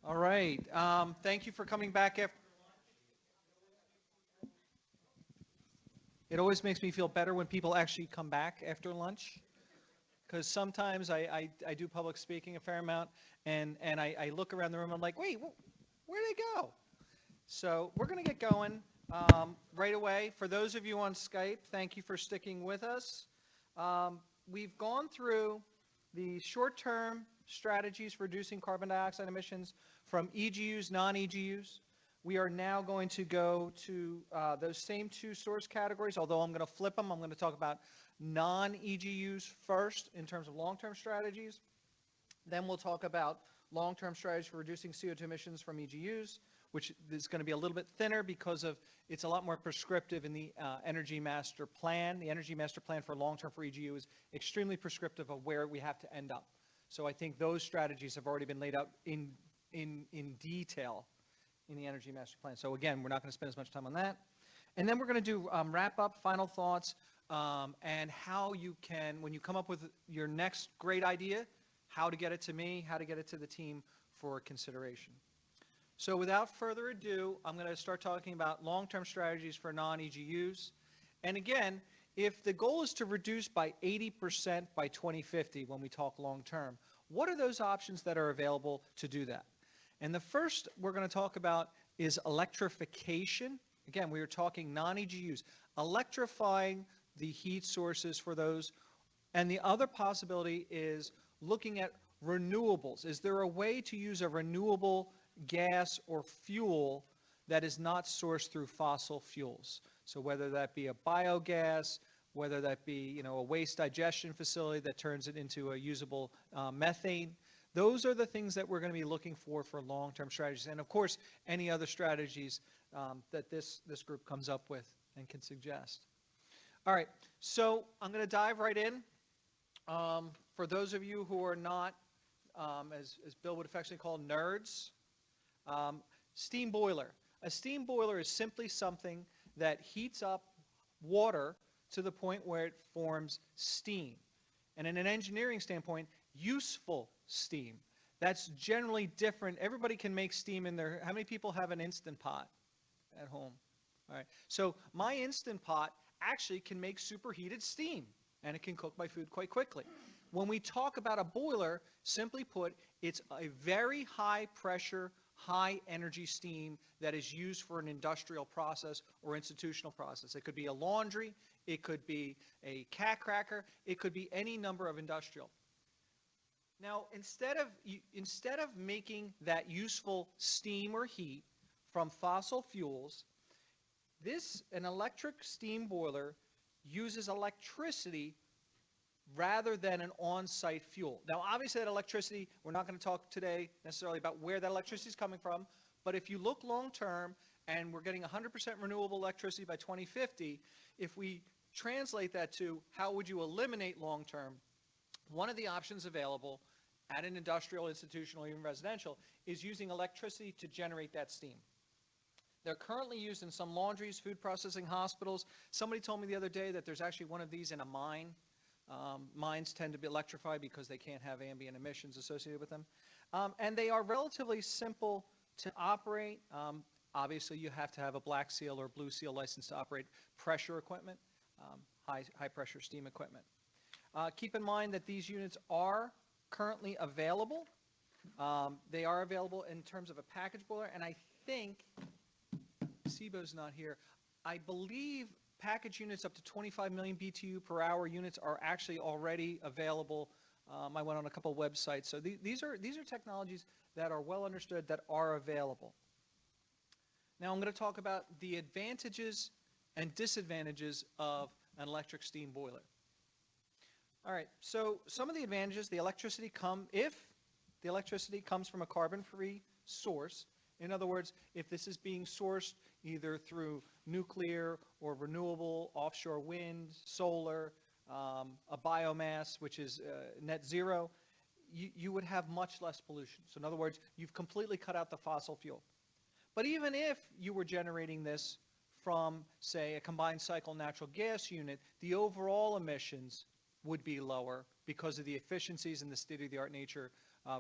All right. Thank you for coming back after. It always makes me feel better when people actually come back after lunch, because sometimes I do public speaking a fair amount, and I look around the room, I'm like, wait, where'd they go? So we're going to get going right away. For those of you on Skype, thank you for sticking with us. We've gone through the short-term strategies for reducing carbon dioxide emissions from EGUs, non-EGUs. We are now going to go to those same two source categories, although I'm going to flip them. I'm going to talk about non-EGUs first in terms of long-term strategies. Then we'll talk about long-term strategies for reducing CO2 emissions from EGUs, which is going to be a little bit thinner because of it's a lot more prescriptive in the Energy Master Plan. The Energy Master Plan for long-term for EGU is extremely prescriptive of where we have to end up. So I think those strategies have already been laid out in detail in the Energy Master Plan. So again, we're not going to spend as much time on that. And then we're going to do wrap up, final thoughts, and how you can, when you come up with your next great idea, how to get it to me, how to get it to the team for consideration. So without further ado, I'm going to start talking about long-term strategies for non-EGUs. And again, if the goal is to reduce by 80% by 2050 when we talk long-term, what are those options that are available to do that? And the first we're going to talk about is electrification. Again, we were talking non-EGUs, electrifying the heat sources for those. And the other possibility is looking at renewables. Is there a way to use a renewable gas or fuel that is not sourced through fossil fuels? So whether that be a biogas, whether that be a waste digestion facility that turns it into a usable methane. Those are the things that we're going to be looking for long-term strategies. And of course, any other strategies that this group comes up with and can suggest. All right, so I'm going to dive right in. For those of you who are not, as Bill would affectionately call nerds, steam boiler. A steam boiler is simply something that heats up water to the point where it forms steam. And in an engineering standpoint, useful steam. That's generally different. Everybody can make steam in their, how many people have an Instant Pot at home? All right. So my Instant Pot actually can make superheated steam, and it can cook my food quite quickly. When we talk about a boiler, simply put, it's a very high pressure, high energy steam that is used for an industrial process or institutional process. It could be a laundry, it could be a cat cracker, it could be any number of industrial. Now, instead of making that useful steam or heat from fossil fuels, an electric steam boiler uses electricity rather than an on-site fuel. Now, obviously that electricity, we're not going to talk today necessarily about where that electricity is coming from, but if you look long-term and we're getting 100% renewable electricity by 2050, if we translate that to how would you eliminate long-term, one of the options available at an industrial, institutional, or even residential is using electricity to generate that steam. They're currently used in some laundries, food processing, hospitals. Somebody told me the other day that there's actually one of these in a mine. Mines tend to be electrified because they can't have ambient emissions associated with them. And they are relatively simple to operate. Obviously, you have to have a Black Seal or Blue Seal license to operate pressure equipment, high pressure steam equipment. Keep in mind that these units are currently available. They are available in terms of a package boiler, and I think, SIBO's not here, I believe package units up to 25 million BTU per hour units are actually already available. I went on a couple of websites. So these are technologies that are well understood that are available. Now I'm going to talk about the advantages and disadvantages of an electric steam boiler. All right, so some of the advantages, if the electricity comes from a carbon-free source, in other words, if this is being sourced either through nuclear or renewable, offshore wind, solar, a biomass, which is net zero, you would have much less pollution. So in other words, you've completely cut out the fossil fuel. But even if you were generating this from, say, a combined cycle natural gas unit, the overall emissions would be lower because of the efficiencies and the state-of-the-art nature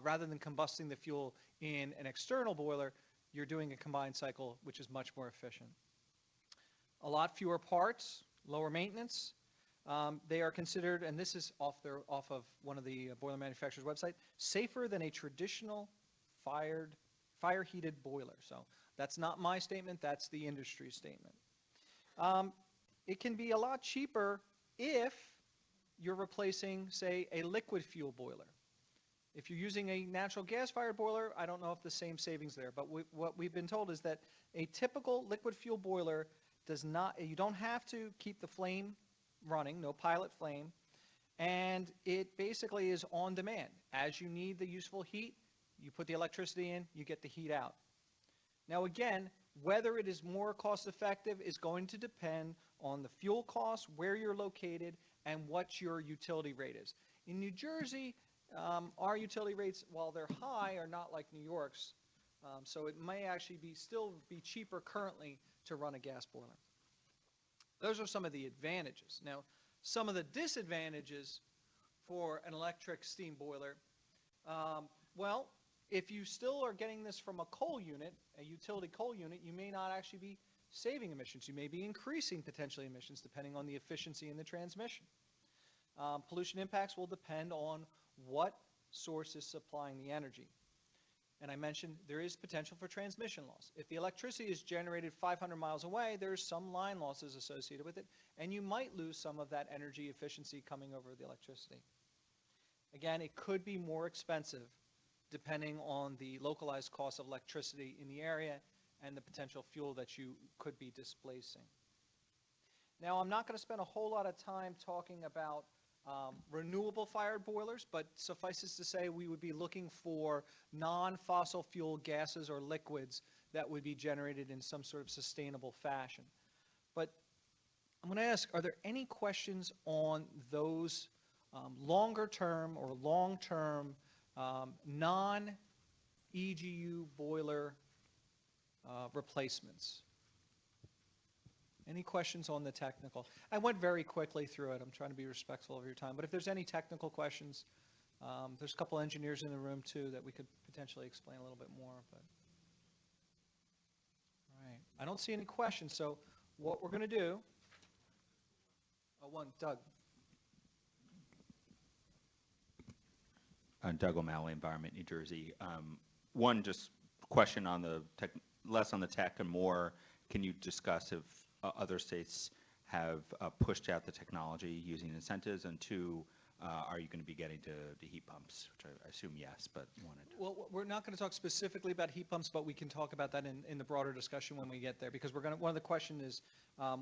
rather than combusting the fuel in an external boiler, you're doing a combined cycle, which is much more efficient. A lot fewer parts, lower maintenance. They are considered, and this is off of one of the boiler manufacturer's website, safer than a traditional fire-heated boiler. So that's not my statement, that's the industry statement. It can be a lot cheaper if you're replacing, say, a liquid fuel boiler. If you're using a natural gas-fired boiler, I don't know if the same savings there, but what we've been told is that a typical liquid fuel boiler does not, you don't have to keep the flame running, no pilot flame, and it basically is on demand. As you need the useful heat, you put the electricity in, you get the heat out. Now again, whether it is more cost effective is going to depend on the fuel costs, where you're located, and what your utility rate is. In New Jersey, our utility rates, while they're high, are not like New York's, so it may actually still be cheaper currently to run a gas boiler. Those are some of the advantages. Now, some of the disadvantages for an electric steam boiler, well, if you still are getting this from a coal unit, a utility coal unit, you may not actually be saving emissions. You may be increasing potentially emissions depending on the efficiency in the transmission. Pollution impacts will depend on what source is supplying the energy. And I mentioned there is potential for transmission loss. If the electricity is generated 500 miles away, there's some line losses associated with it, and you might lose some of that energy efficiency coming over the electricity. Again, it could be more expensive depending on the localized cost of electricity in the area and the potential fuel that you could be displacing. Now, I'm not going to spend a whole lot of time talking about renewable fired boilers, but suffices to say we would be looking for non-fossil fuel gases or liquids that would be generated in some sort of sustainable fashion. But I'm going to ask, are there any questions on those longer term or long-term non-EGU boiler replacements? Any questions on the technical? I went very quickly through it. I'm trying to be respectful of your time. But if there's any technical questions, there's a couple engineers in the room too that we could potentially explain a little bit more. But all right, I don't see any questions. So what we're going to do? One, Doug. Doug O'Malley, Environment, New Jersey. One just question on the tech, less on the tech and more. Can you discuss if other states have pushed out the technology using incentives? And two, are you going to be getting to heat pumps, which I assume yes, but wanted to. Well, we're not going to talk specifically about heat pumps, but we can talk about that in the broader discussion when we get there, because we're going to, one of the questions is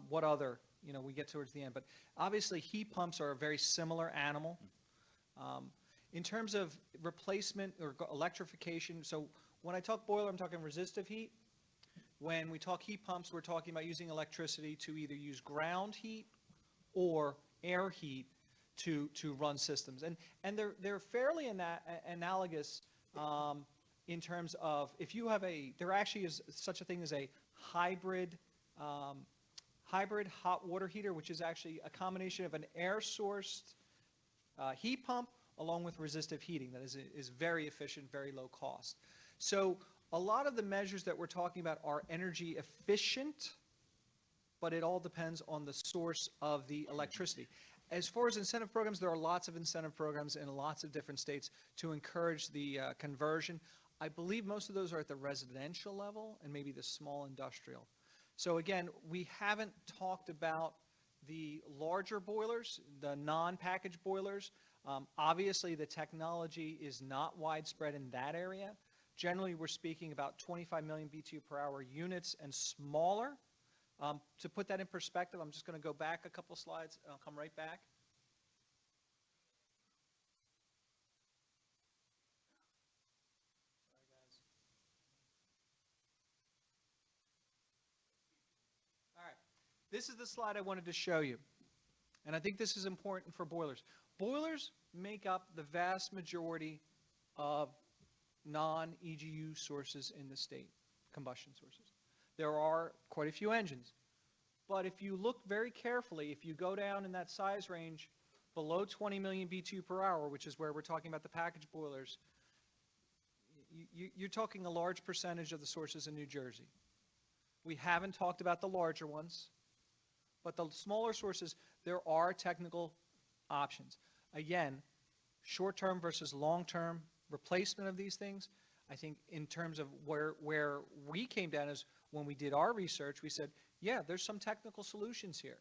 what other, we get towards the end. But obviously heat pumps are a very similar animal. In terms of replacement or electrification, so when I talk boiler, I'm talking resistive heat. When we talk heat pumps, we're talking about using electricity to either use ground heat or air heat to run systems. And they're fairly analogous in terms of if you have there actually is such a thing as a hybrid hot water heater, which is actually a combination of an air-sourced heat pump along with resistive heating that is very efficient, very low cost. So a lot of the measures that we're talking about are energy efficient, but it all depends on the source of the electricity. As far as incentive programs, there are lots of incentive programs in lots of different states to encourage the conversion. I believe most of those are at the residential level and maybe the small industrial. So again, we haven't talked about the larger boilers, the non-packaged boilers. Obviously, the technology is not widespread in that area. Generally, we're speaking about 25 million BTU per hour units and smaller. To put that in perspective, I'm just going to go back a couple slides, and I'll come right back. Sorry, guys. All right. This is the slide I wanted to show you, and I think this is important for boilers. Boilers make up the vast majority of non-EGU sources in the state, combustion sources. There are quite a few engines. But if you look very carefully, if you go down in that size range below 20 million BTU per hour, which is where we're talking about the packaged boilers, you're talking a large percentage of the sources in New Jersey. We haven't talked about the larger ones, but the smaller sources, there are technical options. Again, short-term versus long-term replacement of these things, I think in terms of where we came down is when we did our research, we said, yeah, there's some technical solutions here.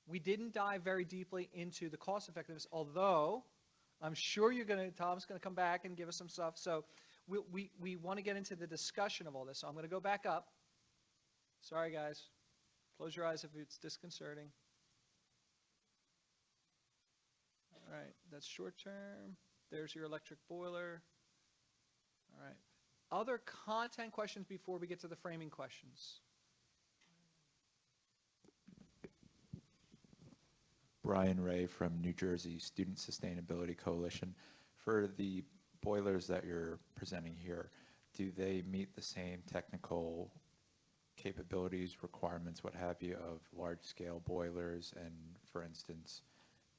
We didn't dive very deeply into the cost effectiveness, although I'm sure Tom's going to come back and give us some stuff. So we want to get into the discussion of all this. So I'm going to go back up. Sorry, guys. Close your eyes if it's disconcerting. All right, that's short term. There's your electric boiler. All right. Other content questions before we get to the framing questions? Brian Ray from New Jersey Student Sustainability Coalition. For the boilers that you're presenting here, do they meet the same technical capabilities, requirements, what have you, of large-scale boilers and, for instance,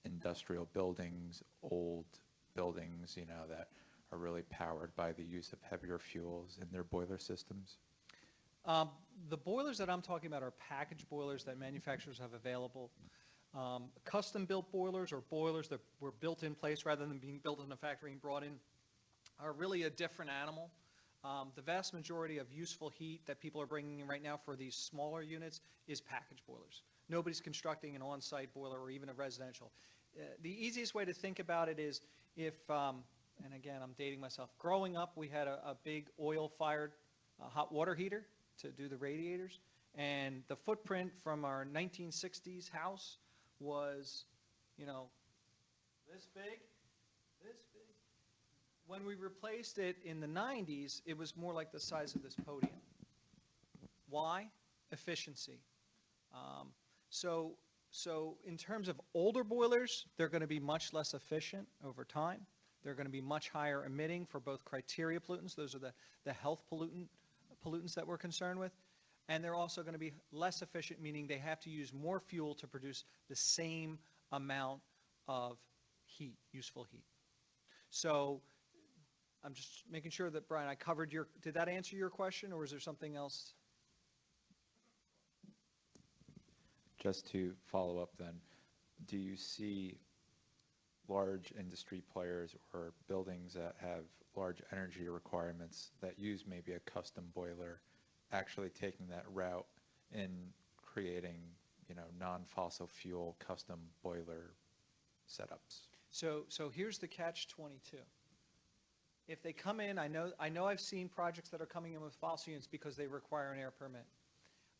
industrial buildings, old buildings, that are really powered by the use of heavier fuels in their boiler systems? The boilers that I'm talking about are package boilers that manufacturers have available. Custom-built boilers, or boilers that were built in place rather than being built in a factory and brought in, are really a different animal. The vast majority of useful heat that people are bringing in right now for these smaller units is package boilers. Nobody's constructing an on-site boiler or even a residential. The easiest way to think about it is if, and again, I'm dating myself, growing up we had a big oil-fired hot water heater to do the radiators, and the footprint from our 1960s house was, this big. When we replaced it in the 90s, it was more like the size of this podium. Why? Efficiency. So in terms of older boilers, they're going to be much less efficient over time. They're going to be much higher emitting for both criteria pollutants. Those are the health pollutants that we're concerned with. And they're also going to be less efficient, meaning they have to use more fuel to produce the same amount of heat, useful heat. So I'm just making sure that, Brian, I covered did that answer your question, or is there something else? Just to follow up then, do you see large industry players or buildings that have large energy requirements that use maybe a custom boiler actually taking that route in creating, non-fossil fuel custom boiler setups? So here's the catch-22. If they come in, I know I've seen projects that are coming in with fossil units because they require an air permit.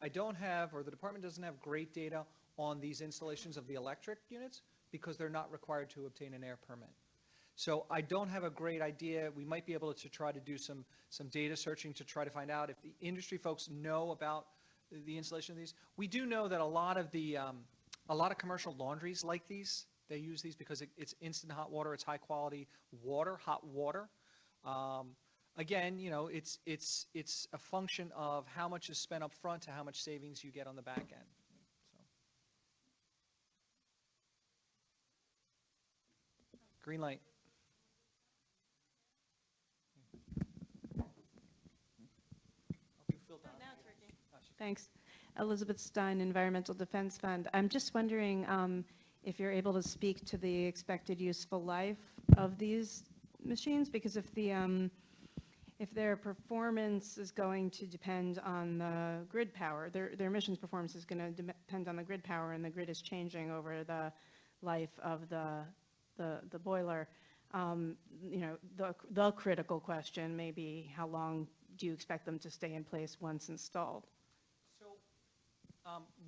I don't have, or the department doesn't have great data on these installations of the electric units because they're not required to obtain an air permit. So I don't have a great idea. We might be able to try to do some data searching to try to find out if the industry folks know about the installation of these. We do know that a lot of commercial laundries like these. They use these because it's instant hot water. It's high quality water, hot water. Again, it's a function of how much is spent up front to how much savings you get on the back end. So. Green light. Thanks. Elizabeth Stein, Environmental Defense Fund. I'm just wondering if you're able to speak to the expected useful life of these machines, because if their performance is going to depend on the grid power, their emissions performance is going to depend on the grid power, and the grid is changing over the life of the boiler. The critical question may be, how long do you expect them to stay in place once installed?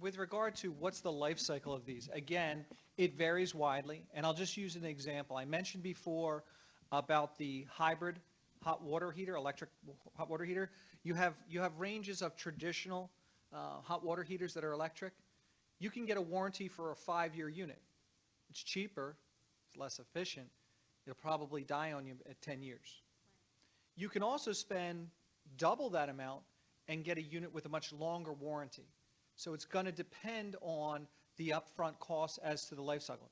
With regard to what's the life cycle of these, again, it varies widely, and I'll just use an example. I mentioned before about the hybrid hot water heater, electric hot water heater. You have ranges of traditional hot water heaters that are electric. You can get a warranty for a 5-year unit. It's cheaper, it's less efficient. It'll probably die on you at 10 years. You can also spend double that amount and get a unit with a much longer warranty. So it's going to depend on the upfront cost as to the life cycle.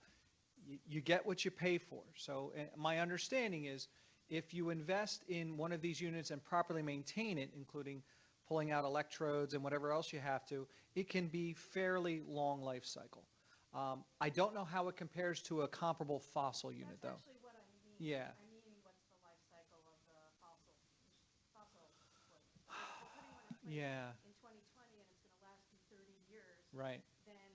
You get what you pay for. So my understanding is if you invest in one of these units and properly maintain it, including pulling out electrodes and whatever else you have to, it can be fairly long life cycle. I don't know how it compares to a comparable fossil unit, though. That's actually what I mean. Yeah. I mean, what's the life cycle of the fossil boiler? If you're putting one in place Yeah, in 2020 and it's going to last you 30 years, right. then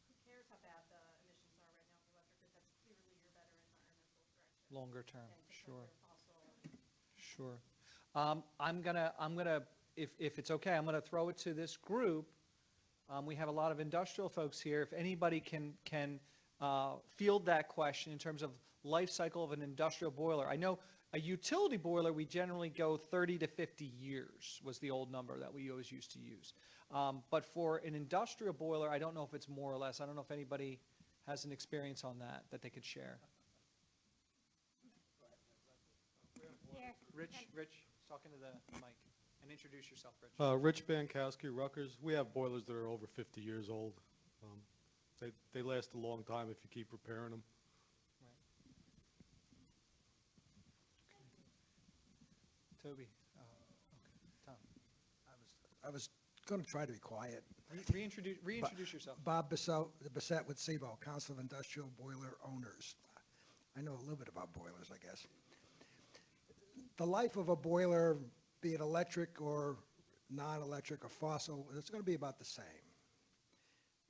who cares how bad the emissions are right now for electric, if that's clearly your better environmental direction Longer term, than to sure, put your fossil. sure. I'm gonna, if it's okay, I'm gonna throw it to this group. We have a lot of industrial folks here. If anybody can field that question in terms of life cycle of an industrial boiler. I know a utility boiler, we generally go 30 to 50 years was the old number that we always used to use. But for an industrial boiler, I don't know if it's more or less. I don't know if anybody has an experience on that they could share. Rich, talking to the mic, and introduce yourself, Rich. Rich Bankowski, Rutgers. We have boilers that are over 50 years old. They last a long time if you keep repairing them. Right. Toby. Okay. Tom. I was going to try to be quiet. Reintroduce yourself. Bob Bissett with CBO, Council of Industrial Boiler Owners. I know a little bit about boilers, I guess. The life of a boiler, be it electric or non-electric or fossil, it's going to be about the same.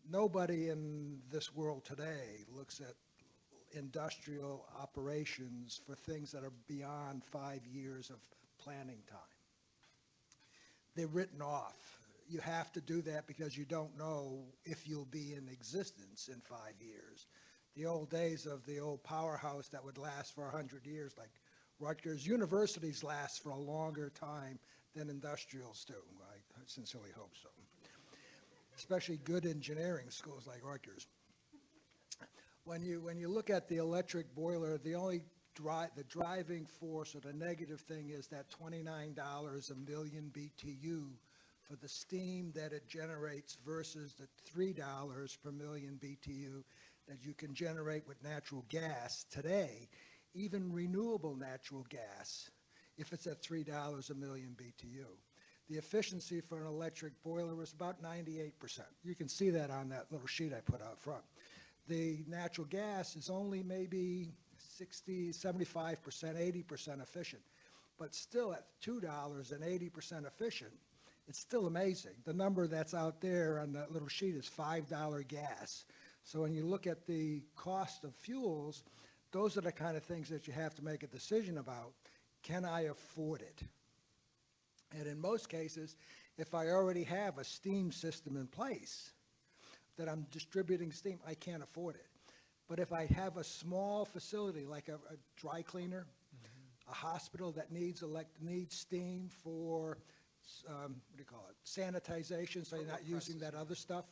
Nobody in this world today looks at industrial operations for things that are beyond 5 years of planning time. They're written off. You have to do that because you don't know if you'll be in existence in 5 years. The old days of the old powerhouse that would last for 100 years, like Rutgers, universities last for a longer time than industrials do. I sincerely hope so. Especially good engineering schools like Rutgers. When you look at the electric boiler, the driving force or the negative thing is that $29 a million BTU for the steam that it generates versus the $3 per million BTU that you can generate with natural gas today. Even renewable natural gas, if it's at $3 a million BTU. The efficiency for an electric boiler is about 98%. You can see that on that little sheet I put out front. The natural gas is only maybe 60, 75%, 80% efficient. But still at $2 and 80% efficient, it's still amazing. The number that's out there on that little sheet is $5 gas. So when you look at the cost of fuels, those are the kind of things that you have to make a decision about. Can I afford it? And in most cases, if I already have a steam system in place that I'm distributing steam, I can't afford it. But if I have a small facility like a dry cleaner, a hospital that needs steam for, what do you call it, sanitization, so you're not using that other stuff,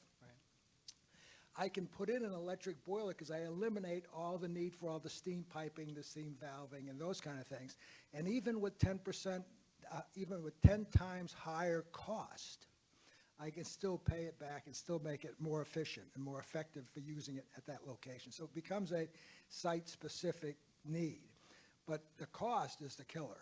I can put in an electric boiler because I eliminate all the need for all the steam piping, the steam valving, and those kind of things. And even with 10%, even with 10 times higher cost, I can still pay it back and still make it more efficient and more effective for using it at that location. So it becomes a site-specific need. But the cost is the killer.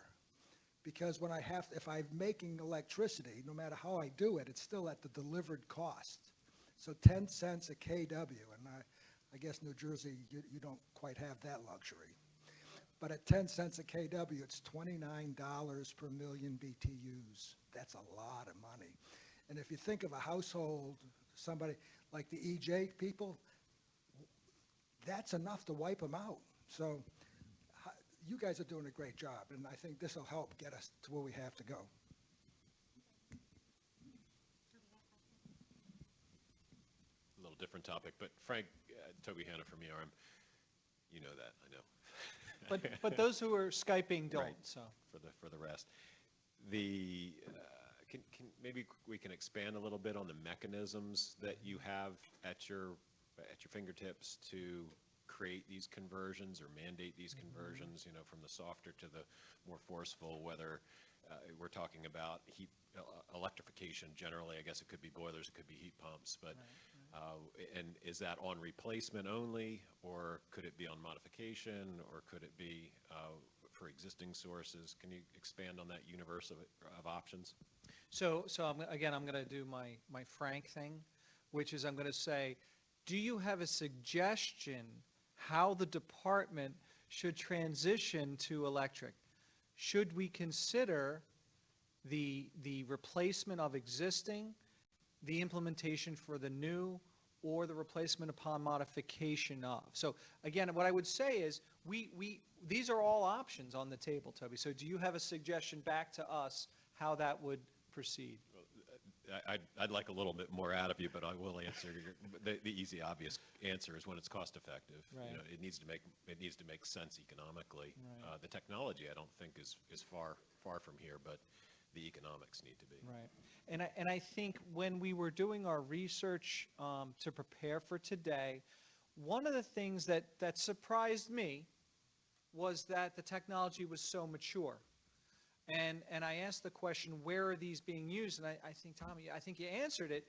Because when if I'm making electricity, no matter how I do it, it's still at the delivered cost. So 10 cents a kW, and I guess New Jersey, you don't quite have that luxury. But at 10 cents a kW, it's $29 per million BTUs. That's a lot of money. And if you think of a household, somebody like the EJ people, that's enough to wipe them out. So you guys are doing a great job, and I think this will help get us to where we have to go. A little different topic, but Frank, Toby Hanna from ERM, you know that, I know. But those who are Skyping don't, Right. so. For the rest. Maybe we can expand a little bit on the mechanisms that you have at your fingertips to create these conversions or mandate these conversions, you know, from the softer to the more forceful, whether we're talking about heat electrification generally. I guess it could be boilers, it could be heat pumps, but and is that on replacement only, or could it be on modification, or could it be for existing sources. Can you expand on that universe of options? So again, I'm going to do my frank thing, which is I'm going to say, do you have a suggestion how the department should transition to electric? Should we consider the replacement of existing, the implementation for the new, or the replacement upon modification of? So again, what I would say is these are all options on the table, Toby. So do you have a suggestion back to us how that would proceed? I'd like a little bit more out of you, but I will answer the easy, obvious answer is when it's cost effective. Right. You know, it needs to make sense economically. Right. The technology, I don't think is far from here, but the economics need to be. Right. And I think when we were doing our research to prepare for today, one of the things that surprised me was that the technology was so mature. And I asked the question, where are these being used? And I think, Tommy, I think you answered it.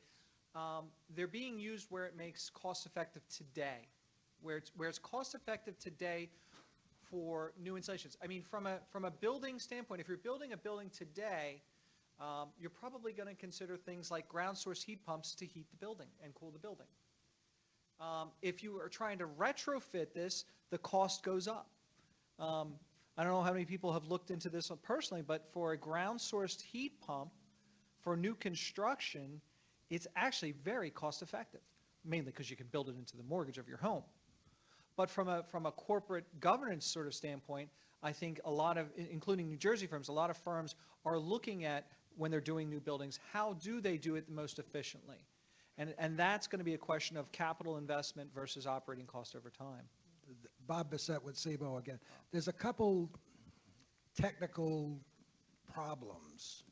They're being used where it makes cost effective today, where it's cost effective today for new installations. I mean, from a building standpoint, if you're building a building today, you're probably going to consider things like ground source heat pumps to heat the building and cool the building. If you are trying to retrofit this, the cost goes up. I don't know how many people have looked into this personally, but for a ground sourced heat pump for new construction, it's actually very cost effective, mainly because you can build it into the mortgage of your home. But from a corporate governance sort of standpoint, I think a lot of, including New Jersey firms, a lot of firms are looking at, when they're doing new buildings, how do they do it the most efficiently? And that's going to be a question of capital investment versus operating cost over time. Bob Bissett with SIBO again. There's a couple technical problems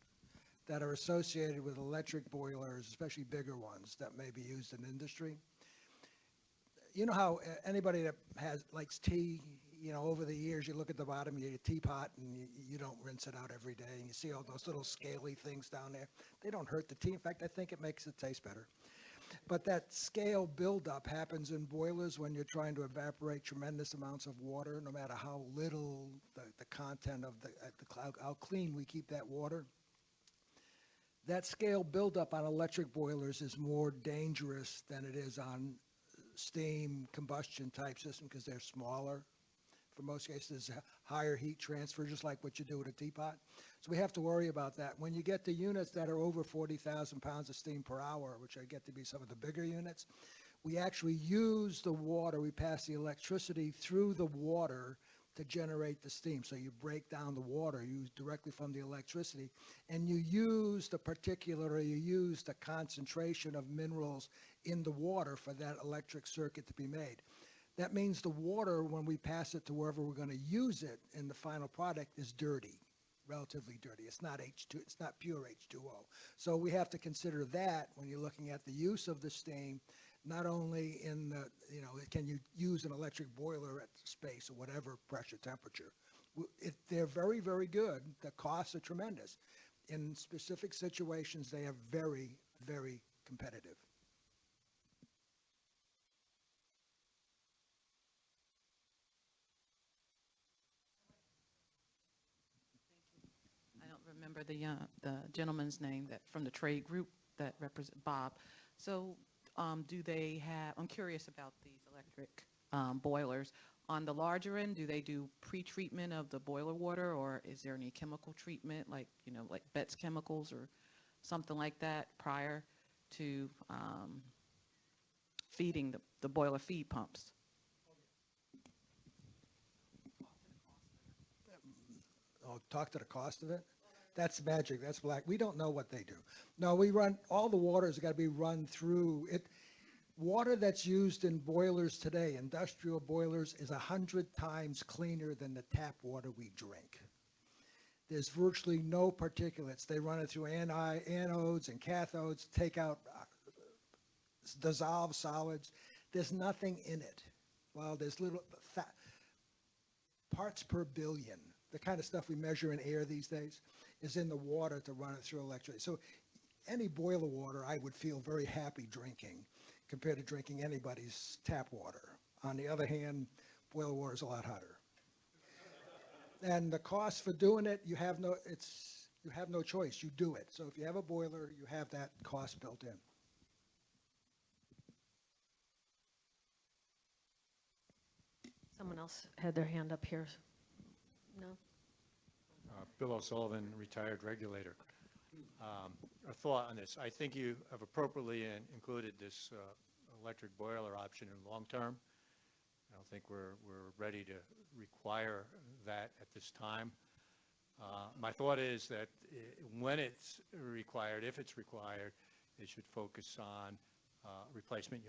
that are associated with electric boilers, especially bigger ones that may be used in industry. You know how anybody that likes tea, you know, over the years, you look at the bottom of your teapot and you don't rinse it out every day, and you see all those little scaly things down there. They don't hurt the tea. In fact, I think it makes it taste better. But that scale buildup happens in boilers when you're trying to evaporate tremendous amounts of water, no matter how little the content of how clean we keep that water. That scale buildup on electric boilers is more dangerous than it is on steam combustion type system because they're smaller. For most cases, higher heat transfer, just like what you do with a teapot. So we have to worry about that. When you get to units that are over 40,000 pounds of steam per hour, which I get to be some of the bigger units, we actually use the water. We pass the electricity through the water to generate the steam. So you break down the water, you use directly from the electricity, and you use the particulate, or you use the concentration of minerals in the water for that electric circuit to be made. That means the water, when we pass it to wherever we're going to use it in the final product, is dirty, relatively dirty. It's not H2, it's not pure H2O. So we have to consider that when you're looking at the use of the steam, not only in the, you know, can you use an electric boiler at space or whatever pressure temperature. They're very, very good. The costs are tremendous. In specific situations, they are very, very competitive. I don't remember the gentleman's name that from the trade group that represent Bob. So do they have, I'm curious about these electric boilers. On the larger end, do they do pre-treatment of the boiler water, or is there any chemical treatment, like, you know, like Betz chemicals or something like that prior to feeding the boiler feed pumps? Oh, talk to the cost of it? That's magic. That's black. We don't know what they do. No, we run, all the water has got to be run through it. Water that's used in boilers today, industrial boilers, is 100 times cleaner than the tap water we drink. There's virtually no particulates. They run it through anodes and cathodes, take out dissolved solids. There's nothing in it. Well, there's little parts per billion. The kind of stuff we measure in air these days is in the water to run it through electricity. So any boiler water I would feel very happy drinking compared to drinking anybody's tap water. On the other hand, boiler water is a lot hotter. And the cost for doing it, you have no choice, you do it. So if you have a boiler, you have that cost built in. Someone else had their hand up here. No? Bill O'Sullivan, retired regulator. A thought on this. I think you have appropriately included this electric boiler option in long term. I don't think we're ready to require that at this time. My thought is that when it's required, if it's required, it should focus on replacement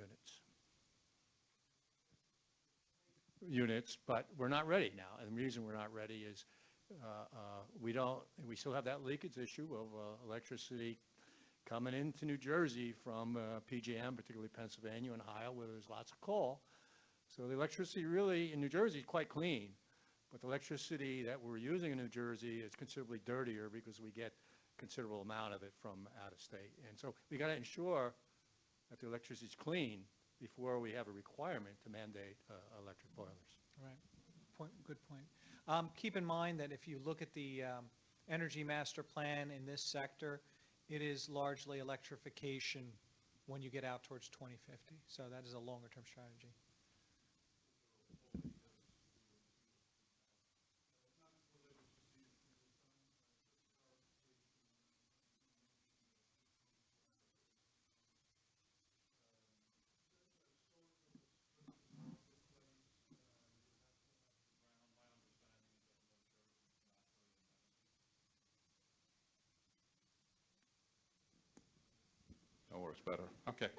units, but we're not ready now. And the reason we're not ready is we still have that leakage issue of electricity coming into New Jersey from PJM, particularly Pennsylvania and Ohio, where there's lots of coal. So the electricity really in New Jersey is quite clean, but the electricity that we're using in New Jersey is considerably dirtier because we get a considerable amount of it from out of state. And so we got to ensure that the electricity is clean before we have a requirement to mandate electric boilers. Right. Good point. Keep in mind that if you look at the energy master plan in this sector, it is largely electrification when you get out towards 2050. So that is a longer term strategy. That works better. Okay.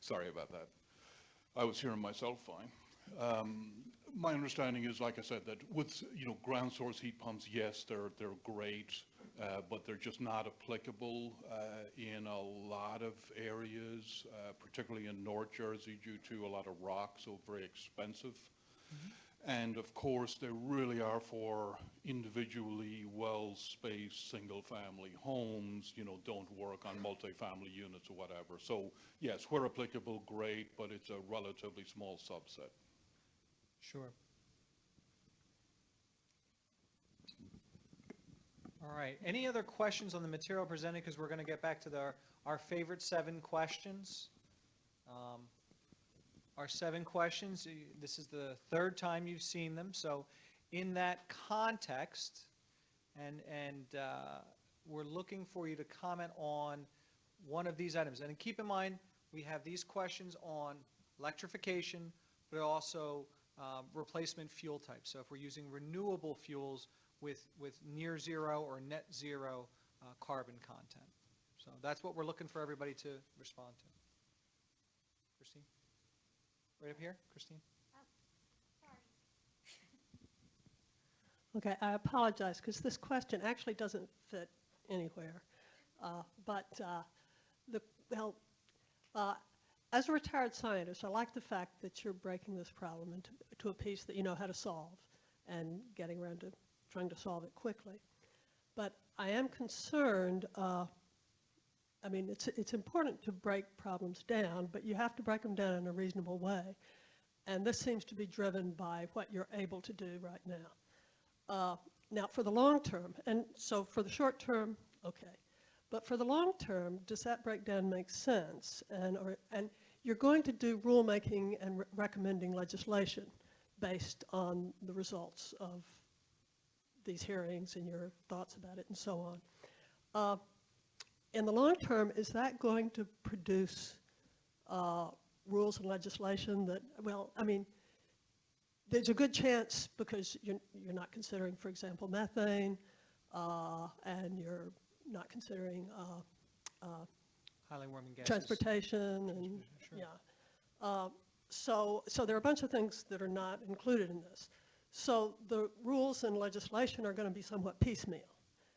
Sorry about that. I was hearing myself fine. My understanding is, like I said, that with ground source heat pumps, yes, they're great, but they're just not applicable in a lot of areas, particularly in North Jersey, due to a lot of rock, so very expensive. Mm-hmm. And of course, they really are for individually well-spaced single-family homes, don't work on multifamily units or whatever. So yes, where applicable, great, but it's a relatively small subset. Sure. All right. Any other questions on the material presented? Because we're going to get back to our favorite 7 questions. Our 7 questions, this is the 3rd time you've seen them. So in that context, and we're looking for you to comment on one of these items. And keep in mind, we have these questions on electrification, but also replacement fuel types. So if we're using renewable fuels with near zero or net zero carbon content. So that's what we're looking for everybody to respond to. Christine? Right up here, Christine. Okay, I apologize because this question actually doesn't fit anywhere. As a retired scientist, I like the fact that you're breaking this problem into a piece that you know how to solve and getting around to trying to solve it quickly. But I am concerned, it's important to break problems down, but you have to break them down in a reasonable way. And this seems to be driven by what you're able to do right now. Now, for the long term, and so for the short term, okay. But for the long term, does that breakdown make sense? And you're going to do rulemaking and recommending legislation based on the results of these hearings and your thoughts about it and so on. In the long term, is that going to produce rules and legislation that, there's a good chance because you're not considering, for example, methane, and you're not considering highly warming gases. Transportation, and sure. Yeah. So there are a bunch of things that are not included in this. So the rules and legislation are going to be somewhat piecemeal.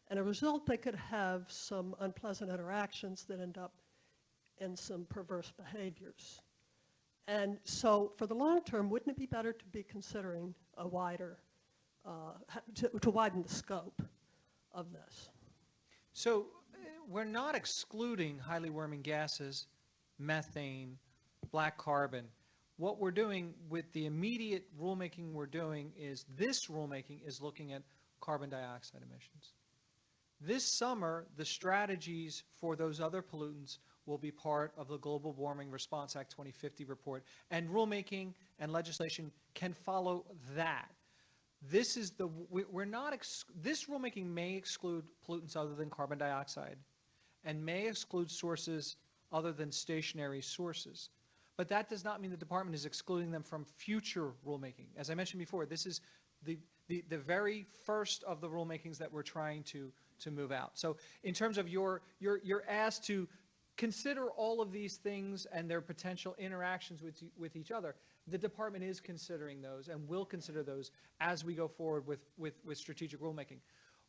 And as a result, they could have some unpleasant interactions that end up in some perverse behaviors. And so for the long term, wouldn't it be better to be considering a wider, to widen the scope of this? So we're not excluding highly warming gases, methane, black carbon. What we're doing with the immediate rulemaking we're doing is this rulemaking is looking at carbon dioxide emissions. This summer, the strategies for those other pollutants will be part of the Global Warming Response Act 2050 report, and rulemaking and legislation can follow that. This is the, we're not, this rulemaking may exclude pollutants other than carbon dioxide and may exclude sources other than stationary sources. But that does not mean the department is excluding them from future rulemaking. As I mentioned before, this is the very first of the rulemakings that we're trying to move out. So in terms of you're asked to consider all of these things and their potential interactions with each other. The department is considering those and will consider those as we go forward with strategic rulemaking.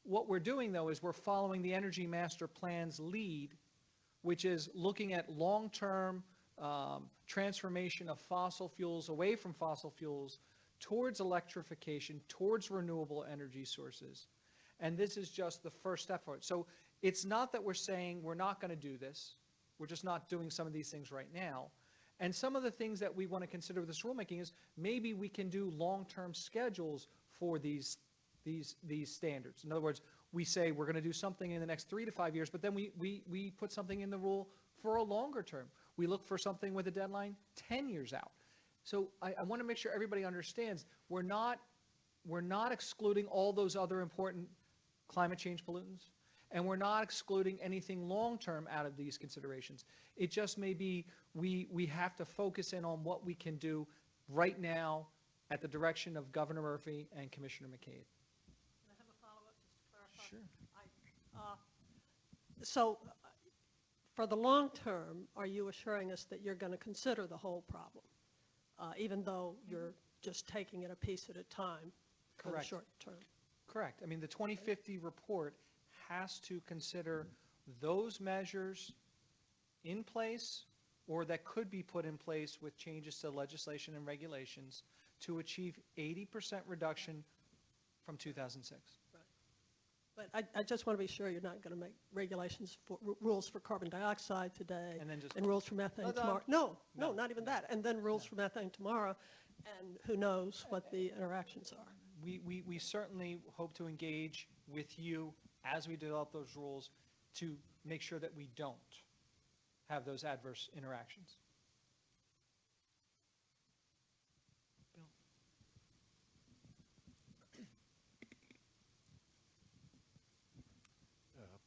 What we're doing, though, is we're following the Energy Master Plan's lead, which is looking at long-term transformation of fossil fuels away from fossil fuels towards electrification, towards renewable energy sources. And this is just the first step for it. So it's not that we're saying we're not going to do this. We're just not doing some of these things right now. And some of the things that we want to consider with this rulemaking is maybe we can do long-term schedules for these standards. In other words, we say we're going to do something in the next 3 to 5 years, but then we put something in the rule for a longer term. We look for something with a deadline 10 years out. So I want to make sure everybody understands we're not excluding all those other important climate change pollutants, and we're not excluding anything long-term out of these considerations. It just may be we have to focus in on what we can do right now at the direction of Governor Murphy and Commissioner McCabe. Can I have a follow-up just to clarify? Sure. So for the long term, are you assuring us that you're going to consider the whole problem, even though you're just taking it a piece at a time for the Correct. short term? Correct. I mean, the 2050 report has to consider those measures in place or that could be put in place with changes to legislation and regulations to achieve 80% reduction from 2006. But I just want to be sure you're not going to make regulations for rules for carbon dioxide today And then just and rules for methane tomorrow. No, not even that. And then rules for methane tomorrow, and who knows what the interactions are. We certainly hope to engage with you as we develop those rules to make sure that we don't have those adverse interactions.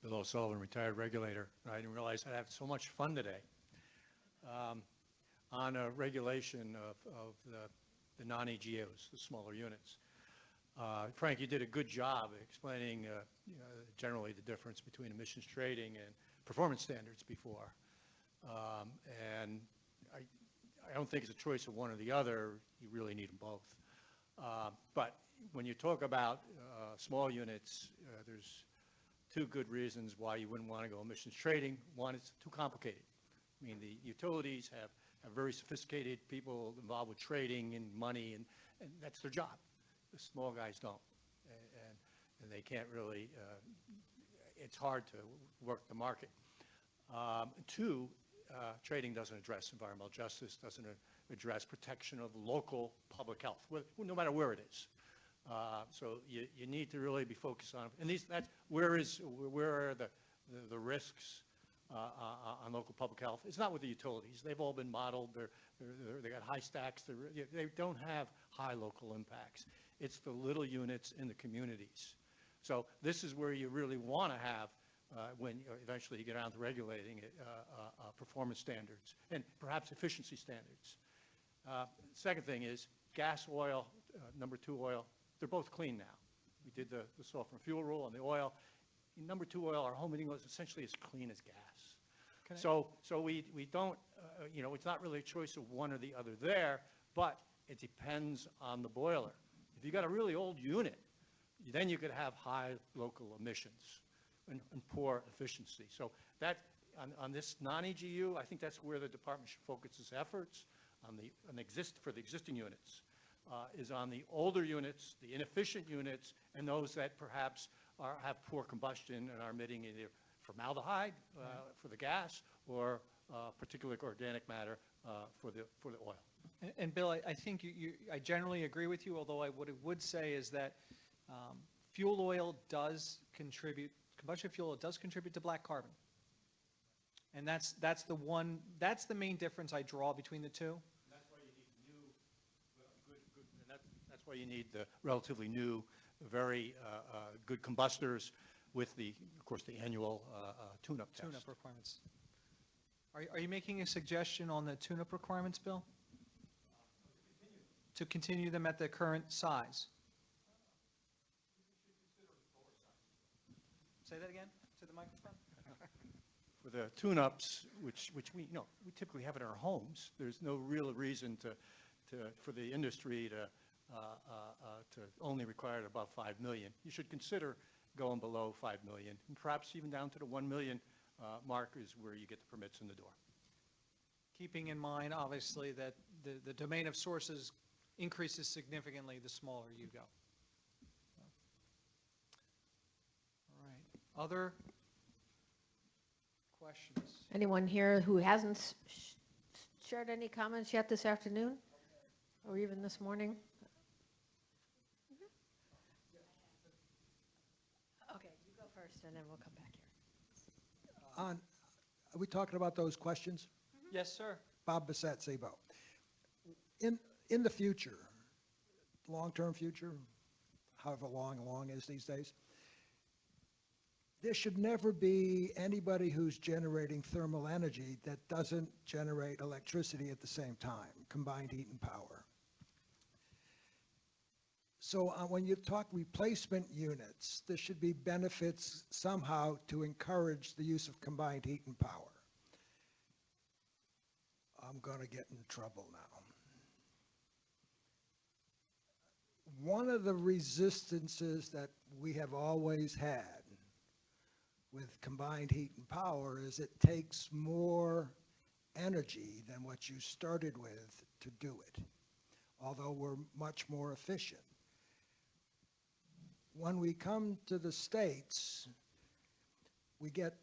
Bill O'Sullivan, retired regulator. I didn't realize I'd have so much fun today on a regulation of the non-EGOs, the smaller units. Frank, you did a good job explaining generally the difference between emissions trading and performance standards before. And I don't think it's a choice of one or the other. You really need them both. But when you talk about small units, there's two good reasons why you wouldn't want to go emissions trading. One, it's too complicated. I mean, the utilities have very sophisticated people involved with trading and money, and that's their job. The small guys don't, and they can't really, it's hard to work the market. Two, trading doesn't address environmental justice, doesn't address protection of local public health, no matter where it is. So you need to really be focused on, and where are the risks on local public health? It's not with the utilities. They've all been modeled. They got high stacks. They don't have high local impacts. It's the little units in the communities. So this is where you really want to have, when eventually you get around to regulating it, performance standards and perhaps efficiency standards. Second thing is gas, oil, number 2 oil, they're both clean now. We did the sulfur and fuel rule on the oil. In number 2 oil, our home heating oil is essentially as clean as gas. So we don't, it's not really a choice of one or the other there, but it depends on the boiler. If you got a really old unit, then you could have high local emissions and poor efficiency. So that, on this non-EGU, I think that's where the department should focus its efforts for the existing units, is on the older units, the inefficient units, and those that perhaps have poor combustion and are emitting either formaldehyde for the gas or particulate organic matter for the oil. And Bill, I think I generally agree with you, although what I would say is that fuel oil does contribute, combustion fuel oil does contribute to black carbon. And that's the main difference I draw between the two. That's why you need new, and that's why you need the relatively new, very good combustors with of course, the annual tune-up test. Tune-up requirements. Are you making a suggestion on the tune-up requirements, Bill? To continue them at the current size? Say that again to the microphone. For the tune-ups, which we typically have in our homes, there's no real reason for the industry to only require about 5 million. You should consider going below 5 million, and perhaps even down to the 1 million mark is where you get the permits in the door. Keeping in mind, obviously, that the domain of sources increases significantly the smaller you go. All right. Other questions? Anyone here who hasn't shared any comments yet this afternoon or even this morning? Okay, you go first and then we'll come back here. Are we talking about those questions? Yes, sir. Bob Bissett, SEBO. In the future, long-term future, however long is these days, there should never be anybody who's generating thermal energy that doesn't generate electricity at the same time, combined heat and power. So when you talk replacement units, there should be benefits somehow to encourage the use of combined heat and power. I'm going to get in trouble now. One of the resistances that we have always had with combined heat and power is it takes more energy than what you started with to do it, although we're much more efficient. When we come to the States, we get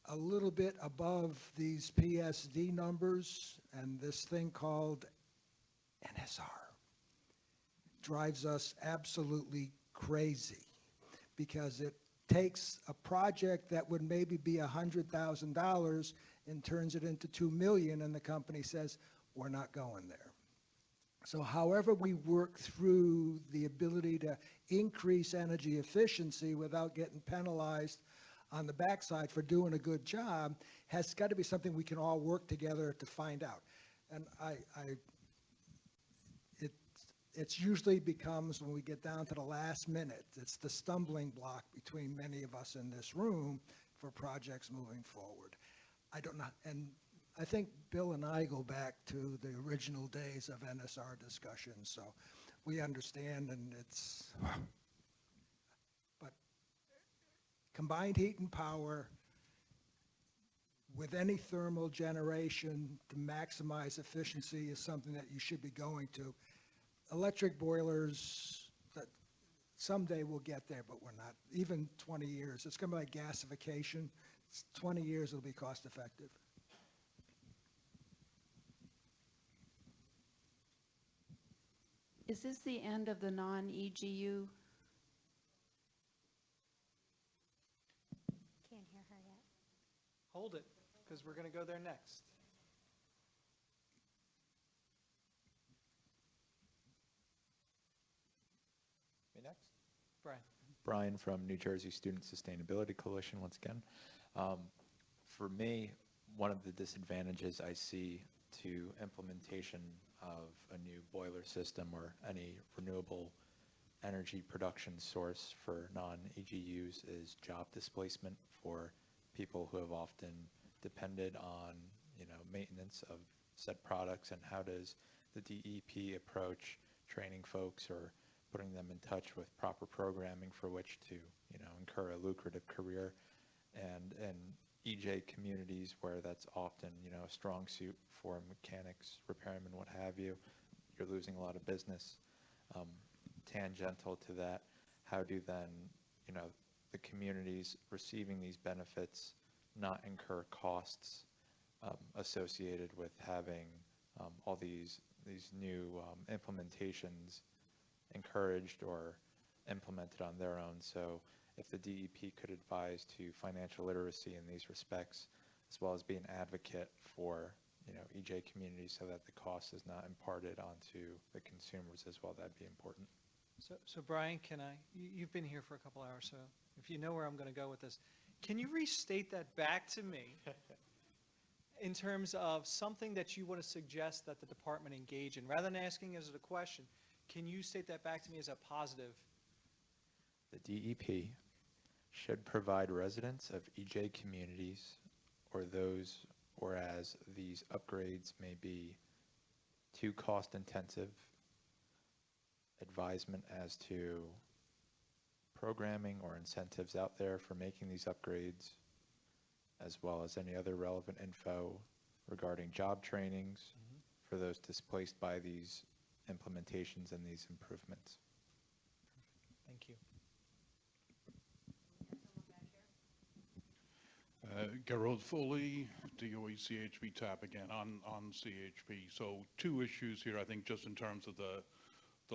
a little bit above these PSD numbers, and this thing called NSR drives us absolutely crazy because it takes a project that would maybe be $100,000 and turns it into $2 million, and the company says, we're not going there. So however we work through the ability to increase energy efficiency without getting penalized on the backside for doing a good job has got to be something we can all work together to find out. And it usually becomes, when we get down to the last minute, it's the stumbling block between many of us in this room for projects moving forward. I don't know, and I think Bill and I go back to the original days of NSR discussions, so we understand, and it's, but combined heat and power with any thermal generation to maximize efficiency is something that you should be going to. Electric boilers, that someday we'll get there, but we're not. Even 20 years, it's going to be like gasification. 20 years it'll be cost effective. Is this the end of the non-EGU? Can't hear her yet. Hold it, because we're going to go there next. Me next? Brian. Brian from New Jersey Student Sustainability Coalition once again. For me, one of the disadvantages I see to implementation of a new boiler system or any renewable energy production source for non-EGUs is job displacement for people who have often depended on, maintenance of said products, and how does the DEP approach training folks or putting them in touch with proper programming for which to, incur a lucrative career. And in EJ communities where that's often, a strong suit for mechanics, repairmen, what have you, you're losing a lot of business. Tangential to that, how do then, the communities receiving these benefits not incur costs associated with having all these new implementations encouraged or implemented on their own. So if the DEP could advise to financial literacy in these respects, as well as be an advocate for, EJ communities so that the cost is not imparted onto the consumers as well, that'd be important. So Brian, you've been here for a couple hours, so if you know where I'm going to go with this, can you restate that back to me in terms of something that you want to suggest that the department engage in? Rather than asking as a question, can you state that back to me as a positive? The DEP should provide residents of EJ communities or those, whereas these upgrades may be too cost intensive, advisement as to programming or incentives out there for making these upgrades, as well as any other relevant info regarding job trainings for those displaced by these implementations and these improvements. Thank you. Gerald Foley, DOE CHP TAP again on CHP. So two issues here, I think, just in terms of the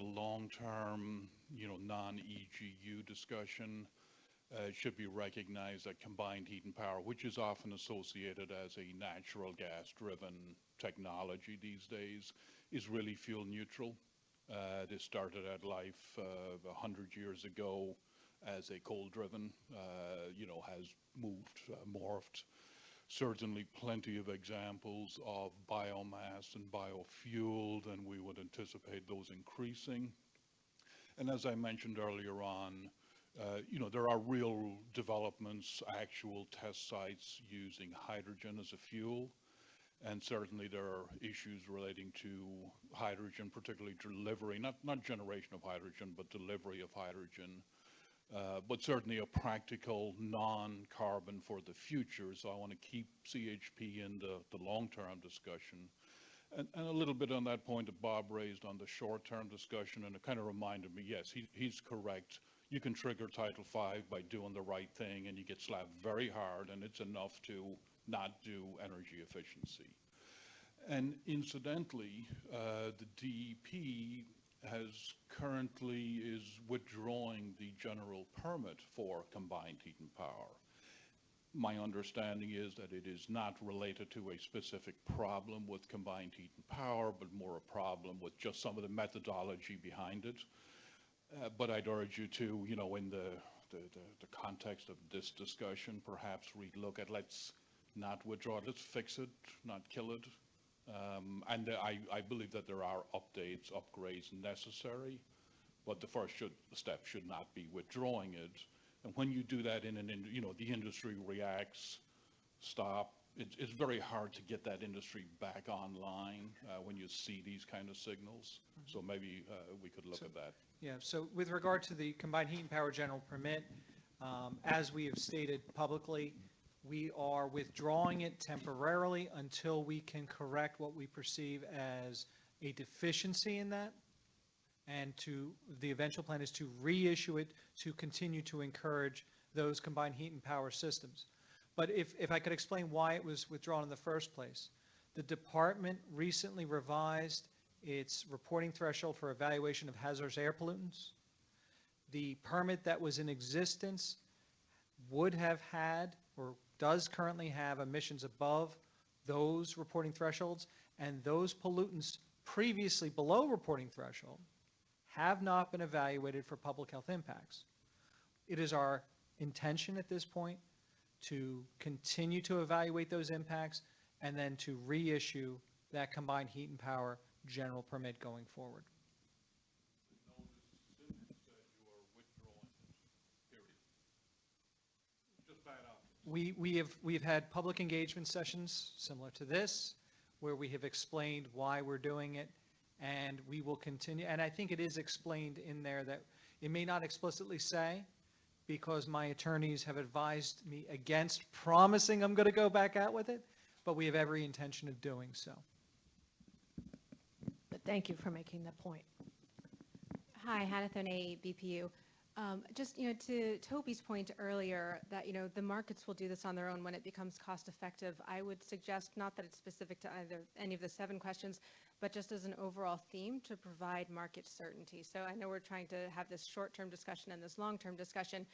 long-term, non-EGU discussion. It should be recognized that combined heat and power, which is often associated as a natural gas-driven technology these days, is really fuel neutral. This started at life 100 years ago as a coal-driven, has moved, morphed. Certainly plenty of examples of biomass and biofuel, and we would anticipate those increasing. And as I mentioned earlier on, there are real developments, actual test sites using hydrogen as a fuel. And certainly there are issues relating to hydrogen, particularly delivery, not generation of hydrogen, but delivery of hydrogen. But certainly a practical non-carbon for the future. So I want to keep CHP in the long-term discussion. And a little bit on that point that Bob raised on the short-term discussion, and it kind of reminded me, yes, he's correct. You can trigger Title V by doing the right thing, and you get slapped very hard, and it's enough to not do energy efficiency. And incidentally, the DEP currently is withdrawing the general permit for combined heat and power. My understanding is that it is not related to a specific problem with combined heat and power, but more a problem with just some of the methodology behind it. But I'd urge you to, in the context of this discussion, perhaps relook at, let's not withdraw it, let's fix it, not kill it. And I believe that there are updates, upgrades necessary, but the first step should not be withdrawing it. And when you do that the industry reacts, stop. It's very hard to get that industry back online when you see these kind of signals. So maybe we could look at that. Yeah, so with regard to the combined heat and power general permit, as we have stated publicly, we are withdrawing it temporarily until we can correct what we perceive as a deficiency in that. And the eventual plan is to reissue it to continue to encourage those combined heat and power systems. But if I could explain why it was withdrawn in the first place. The department recently revised its reporting threshold for evaluation of hazardous air pollutants. The permit that was in existence would have had, or does currently have, emissions above those reporting thresholds, and those pollutants previously below reporting threshold have not been evaluated for public health impacts. It is our intention at this point to continue to evaluate those impacts and then to reissue that combined heat and power general permit going forward. We've had public engagement sessions similar to this, where we have explained why we're doing it, and we will continue. And I think it is explained in there that it may not explicitly say, because my attorneys have advised me against promising I'm going to go back out with it, but we have every intention of doing so. But thank you for making that point. Hi, Hannah Thone, BPU. Just, to Toby's point earlier that, the markets will do this on their own when it becomes cost effective. I would suggest, not that it's specific to any of the 7 questions, but just as an overall theme to provide market certainty. So I know we're trying to have this short-term discussion and this long-term discussion,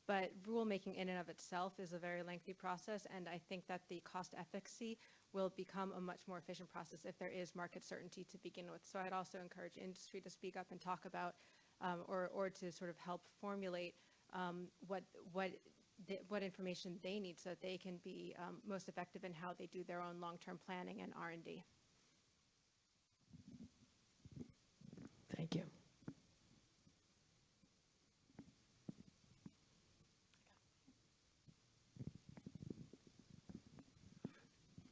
but rulemaking in and of itself is a very lengthy process, and I think that the cost efficacy will become a much more efficient process if there is market certainty to begin with. So I'd also encourage industry to speak up and talk about, or to sort of help formulate what information they need so that they can be most effective in how they do their own long-term planning and R&D. Thank you.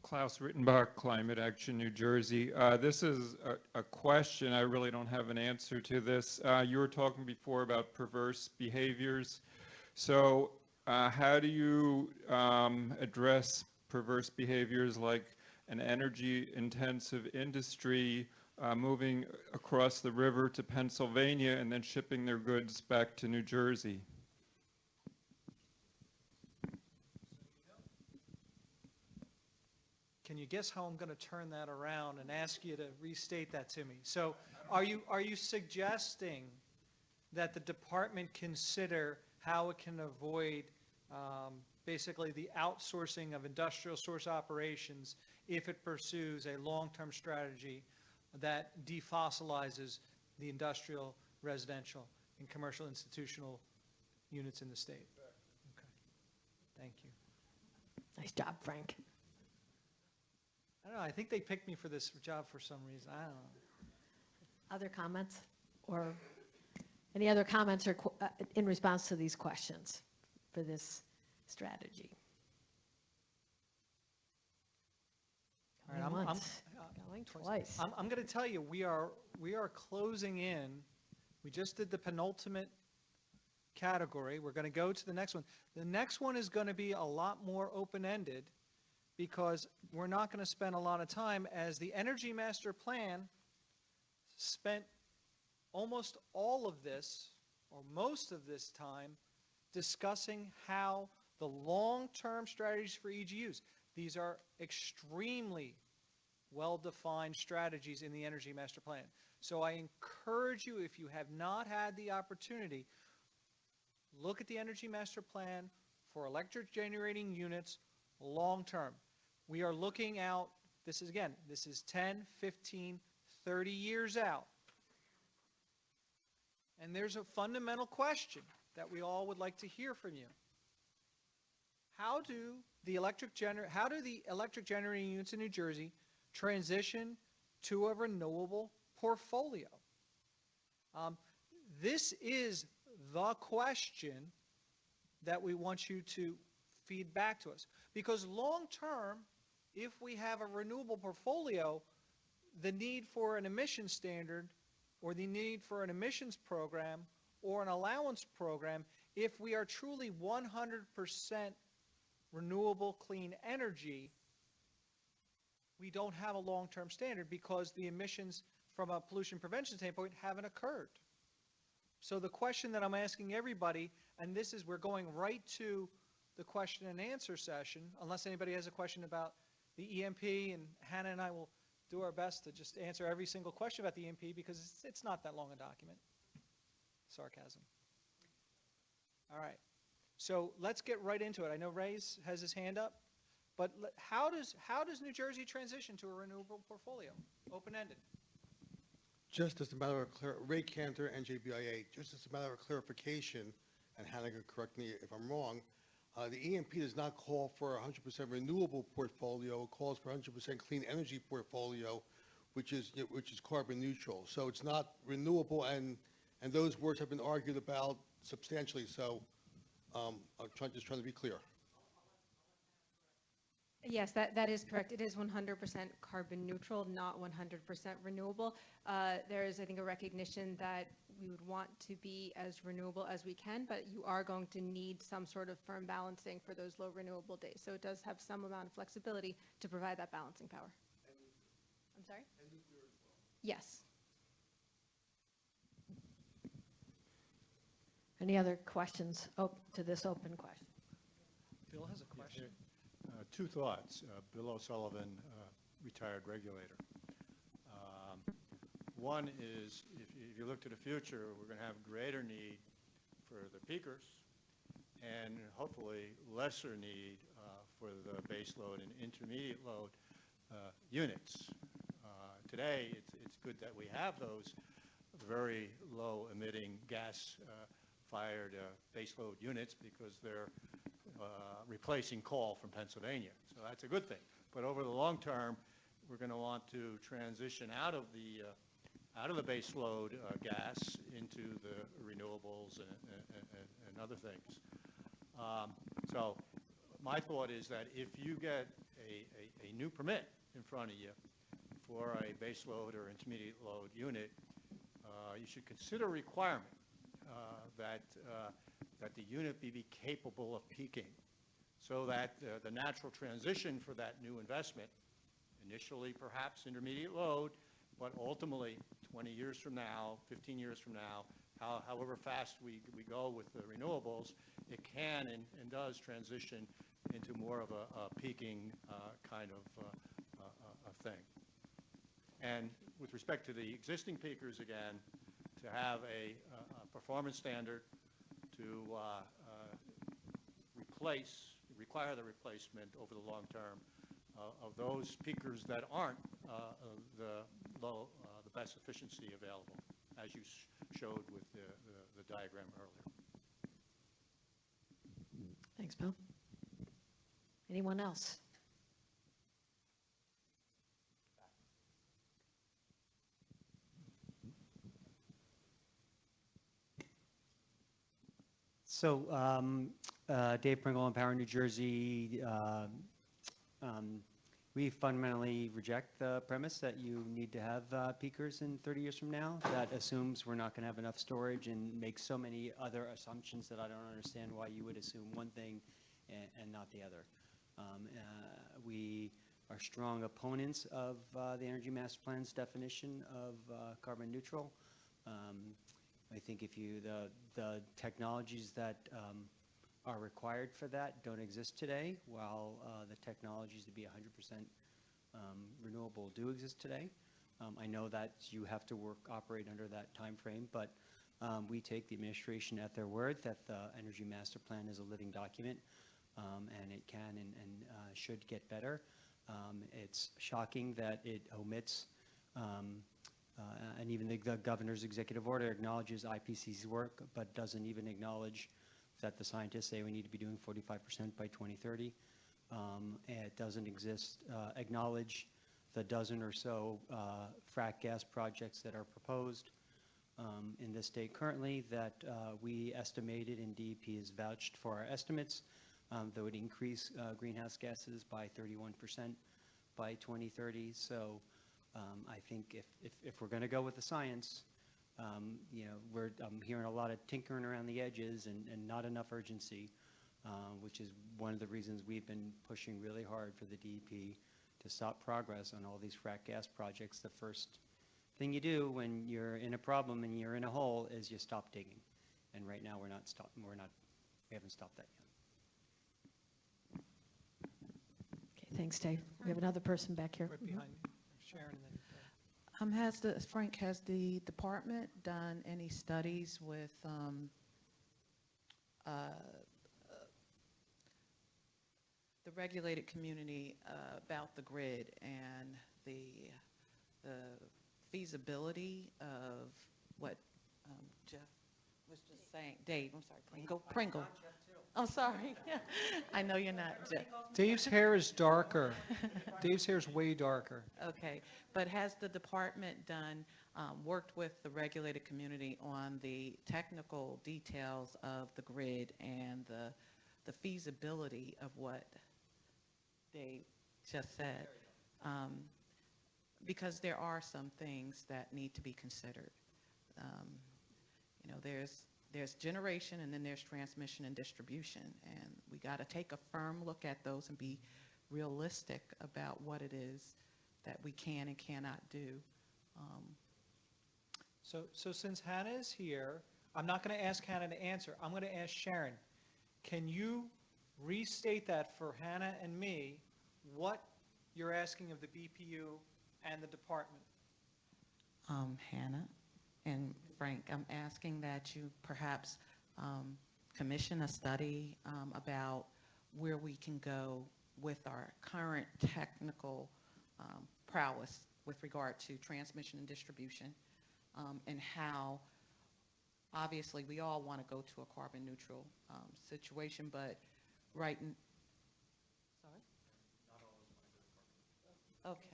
Klaus Rittenbach, Climate Action New Jersey. This is a question. I really don't have an answer to this. You were talking before about perverse behaviors. So how do you address perverse behaviors like an energy-intensive industry moving across the river to Pennsylvania and then shipping their goods back to New Jersey? Can you guess how I'm going to turn that around and ask you to restate that to me? So are you suggesting that the department consider how it can avoid basically the outsourcing of industrial source operations if it pursues a long-term strategy that defossilizes the industrial, residential, and commercial institutional units in the state? Okay. Thank you. Nice job, Frank. I don't know. I think they picked me for this job for some reason. I don't know. Other comments? Or any other comments or in response to these questions for this strategy? All right, Going twice. I'm going to tell you, we are closing in. We just did the penultimate category. We're going to go to the next one. The next one is going to be a lot more open-ended, because we're not going to spend a lot of time, as the Energy Master Plan spent almost all of this, or most of this time, discussing how the long-term strategies for EGUs, these are extremely well-defined strategies in the Energy Master Plan. So I encourage you, if you have not had the opportunity, look at the Energy Master Plan for electric generating units long-term. We are looking out, this is 10, 15, 30 years out. And there's a fundamental question that we all would like to hear from you. How do the electric generating units in New Jersey transition to a renewable portfolio? This is the question that we want you to feed back to us. Because long term, if we have a renewable portfolio, the need for an emissions standard, or the need for an emissions program, or an allowance program, if we are truly 100% renewable clean energy, we don't have a long-term standard, because the emissions from a pollution prevention standpoint haven't occurred. So the question that I'm asking everybody, and this is, we're going right to the question and answer session, unless anybody has a question about the EMP, and Hannah and I will do our best to just answer every single question about the EMP, because it's not that long a document. Sarcasm. All right. So let's get right into it. I know Ray has his hand up, but how does New Jersey transition to a renewable portfolio? Open-ended. Just as a matter of Ray Cantor, NJBIA, just as a matter of clarification, and Hannah can correct me if I'm wrong, the EMP does not call for a 100% renewable portfolio. It calls for 100% clean energy portfolio, which is carbon neutral. So it's not renewable, and those words have been argued about substantially. So I'm just trying to be clear. Yes, that is correct. It is 100% carbon neutral, not 100% renewable. There is, I think, a recognition that we would want to be as renewable as we can, but you are going to need some sort of firm balancing for those low renewable days. So it does have some amount of flexibility to provide that balancing power. I'm sorry? And nuclear as well. Yes. Any other questions to this open question? Bill has a question. Two thoughts. Bill O'Sullivan, retired regulator. One is, if you look to the future, we're going to have greater need for the peakers and hopefully lesser need for the base load and intermediate load units. Today, it's good that we have those very low emitting gas fired base load units because they're replacing coal from Pennsylvania. So that's a good thing. But over the long term, we're going to want to transition out of the base load gas into the renewables and other things. So my thought is that if you get a new permit in front of you for a base load or intermediate load unit, you should consider a requirement that the unit be capable of peaking, so that the natural transition for that new investment, initially perhaps intermediate load, but ultimately 20 years from now, 15 years from now, however fast we go with the renewables, it can and does transition into more of a peaking kind of thing. And with respect to the existing peakers, again, to have a performance standard to require the replacement over the long term of those peakers that aren't the best efficiency available, as you showed with the diagram earlier. Thanks, Bill. Anyone else? So, Dave Pringle, Empower New Jersey. We fundamentally reject the premise that you need to have peakers in 30 years from now. That assumes we're not going to have enough storage and makes so many other assumptions that I don't understand why you would assume one thing and not the other. We are strong opponents of the Energy Master Plan's definition of carbon neutral. I think if the technologies that are required for that don't exist today, while the technologies to be 100% renewable do exist today. I know that you have to operate under that time frame, but we take the administration at their word that the Energy Master Plan is a living document, and it can and should get better. It's shocking that it omits and even the governor's executive order acknowledges IPCC's work, but doesn't even acknowledge that the scientists say we need to be doing 45% by 2030. It doesn't acknowledge the dozen or so frac gas projects that are proposed in this state currently that we estimated, and DEP has vouched for our estimates, that would increase greenhouse gases by 31% by 2030. So I think if we're going to go with the science, I'm hearing a lot of tinkering around the edges and not enough urgency, which is one of the reasons we've been pushing really hard for the DEP to stop progress on all these frac gas projects. The first thing you do when you're in a problem and you're in a hole is you stop digging. And right now we haven't stopped that yet. Okay, thanks, Dave. We have another person back here. Right behind me, Sharon, and then. Frank, has the department done any studies with the regulated community about the grid and the feasibility of what Jeff was just saying? Dave, I'm sorry, Pringle. I'm sorry. I know you're not Jeff. Dave's hair is darker. Dave's hair is way darker. Okay, but has the department worked with the regulated community on the technical details of the grid and the feasibility of what Dave just said? Because there are some things that need to be considered. There's generation, and then there's transmission and distribution, and we got to take a firm look at those and be realistic about what it is that we can and cannot do. So since Hannah is here, I'm not going to ask Hannah to answer. I'm going to ask Sharon. Can you restate that for Hannah and me, what you're asking of the BPU and the department? Hannah and Frank, I'm asking that you perhaps commission a study about where we can go with our current technical prowess with regard to transmission and distribution, and how, obviously, we all want to go to a carbon neutral situation, but right, sorry? Okay.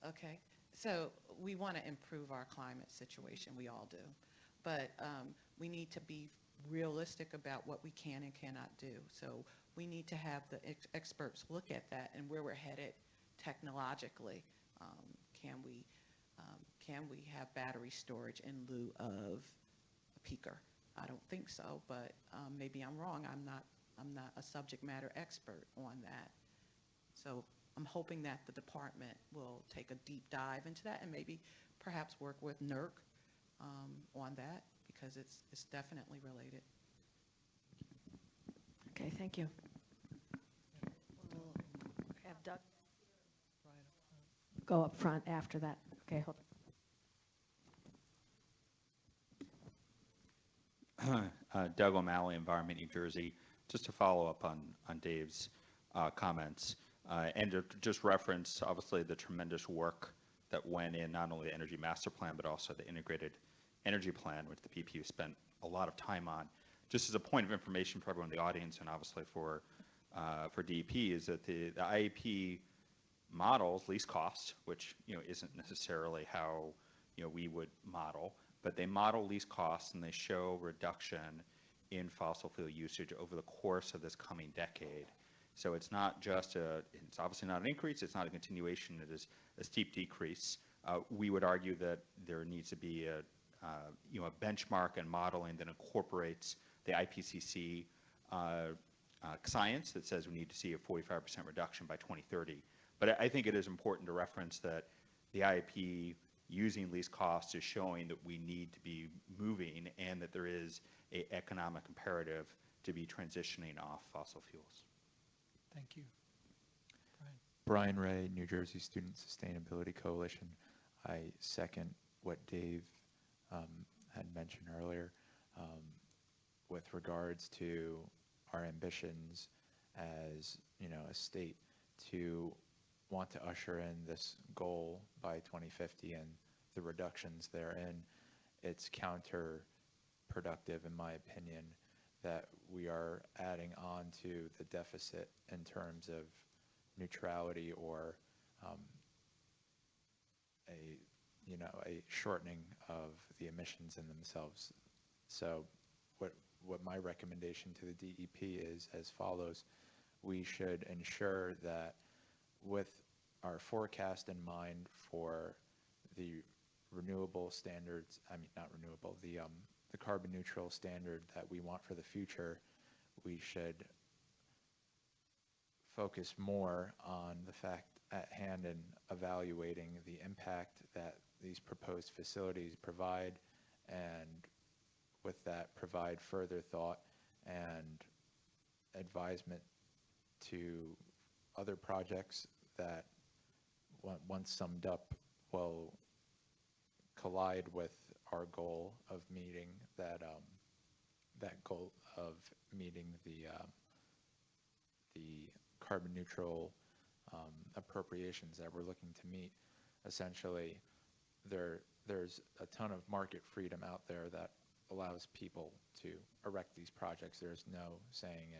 Okay, so we want to improve our climate situation, we all do. But we need to be realistic about what we can and cannot do. So we need to have the experts look at that and where we're headed technologically. Can we have battery storage in lieu of a peaker? I don't think so, but maybe I'm wrong. I'm not a subject matter expert on that. So I'm hoping that the department will take a deep dive into that and maybe perhaps work with NERC on that, because it's definitely related. Okay, thank you. We'll have Doug go up front after that. Okay, hold on. Doug O'Malley, Environment New Jersey. Just to follow up on Dave's comments, and to just reference, obviously, the tremendous work that went in, not only the Energy Master Plan, but also the Integrated Energy Plan, which the PPU spent a lot of time on. Just as a point of information for everyone in the audience, and obviously for DEP, is that the IEP models least cost, which isn't necessarily how we would model, but they model least costs and they show reduction in fossil fuel usage over the course of this coming decade. So it's not just it's obviously not an increase, it's not a continuation, it is a steep decrease. We would argue that there needs to be a benchmark and modeling that incorporates the IPCC science that says we need to see a 45% reduction by 2030. But I think it is important to reference that the IEP using least costs is showing that we need to be moving and that there is an economic imperative to be transitioning off fossil fuels. Thank you. Brian Ray, New Jersey Student Sustainability Coalition. I second what Dave had mentioned earlier with regards to our ambitions as a state to want to usher in this goal by 2050 and the reductions therein. It's counterproductive, in my opinion, that we are adding on to the deficit in terms of neutrality or a shortening of the emissions in themselves. So what my recommendation to the DEP is as follows. We should ensure that with our forecast in mind for the renewable standards, not renewable, the carbon neutral standard that we want for the future, we should focus more on the fact at hand in evaluating the impact that these proposed facilities provide, and with that provide further thought and advisement to other projects that, once summed up, will collide with our goal of meeting that goal of meeting the carbon neutral appropriations that we're looking to meet. Essentially, there's a ton of market freedom out there that allows people to erect these projects. There's no saying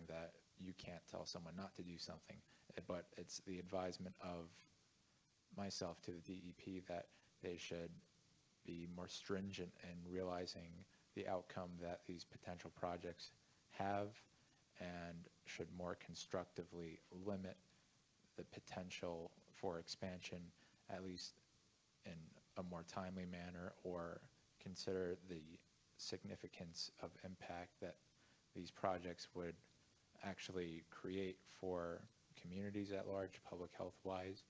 that you can't tell someone not to do something, but it's the advisement of myself to the DEP that they should be more stringent in realizing the outcome that these potential projects have, and should more constructively limit the potential for expansion, at least in a more timely manner, or consider the significance of impact that these projects would actually create for communities at large, public health wise,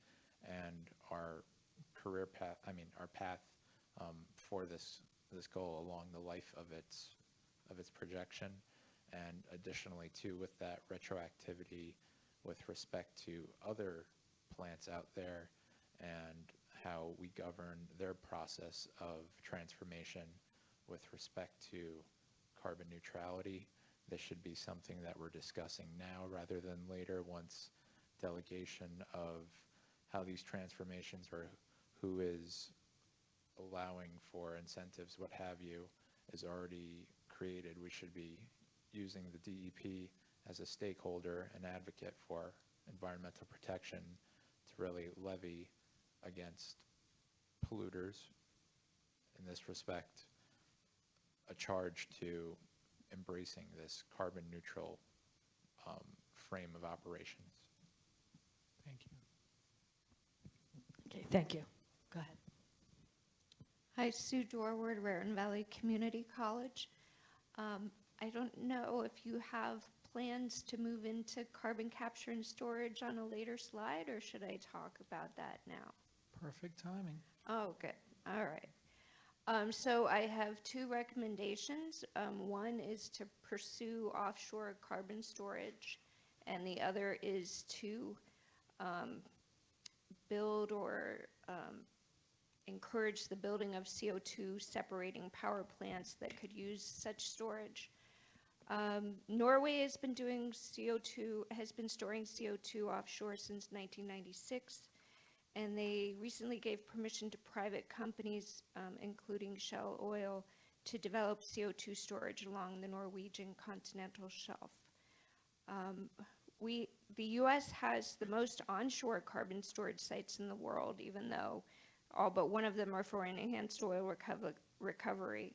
and our career path, our path for this goal along the life of its projection. And additionally too, with that retroactivity with respect to other plants out there and how we govern their process of transformation with respect to carbon neutrality. This should be something that we're discussing now rather than later, once delegation of how these transformations or who is allowing for incentives, what have you, is already created. We should be using the DEP as a stakeholder and advocate for environmental protection to really levy against polluters, in this respect, a charge to embracing this carbon neutral frame of operations. Thank you. Okay, thank you. Go ahead. Hi, Sue Dorward, Raritan Valley Community College. I don't know if you have plans to move into carbon capture and storage on a later slide, or should I talk about that now? Perfect timing. Oh, good. All right. So I have two recommendations. One is to pursue offshore carbon storage, and the other is to build or encourage the building of CO2 separating power plants that could use such storage. Norway has been storing CO2 offshore since 1996, and they recently gave permission to private companies, including Shell Oil, to develop CO2 storage along the Norwegian continental shelf. The U.S. has the most onshore carbon storage sites in the world, even though all but one of them are for enhanced oil recovery.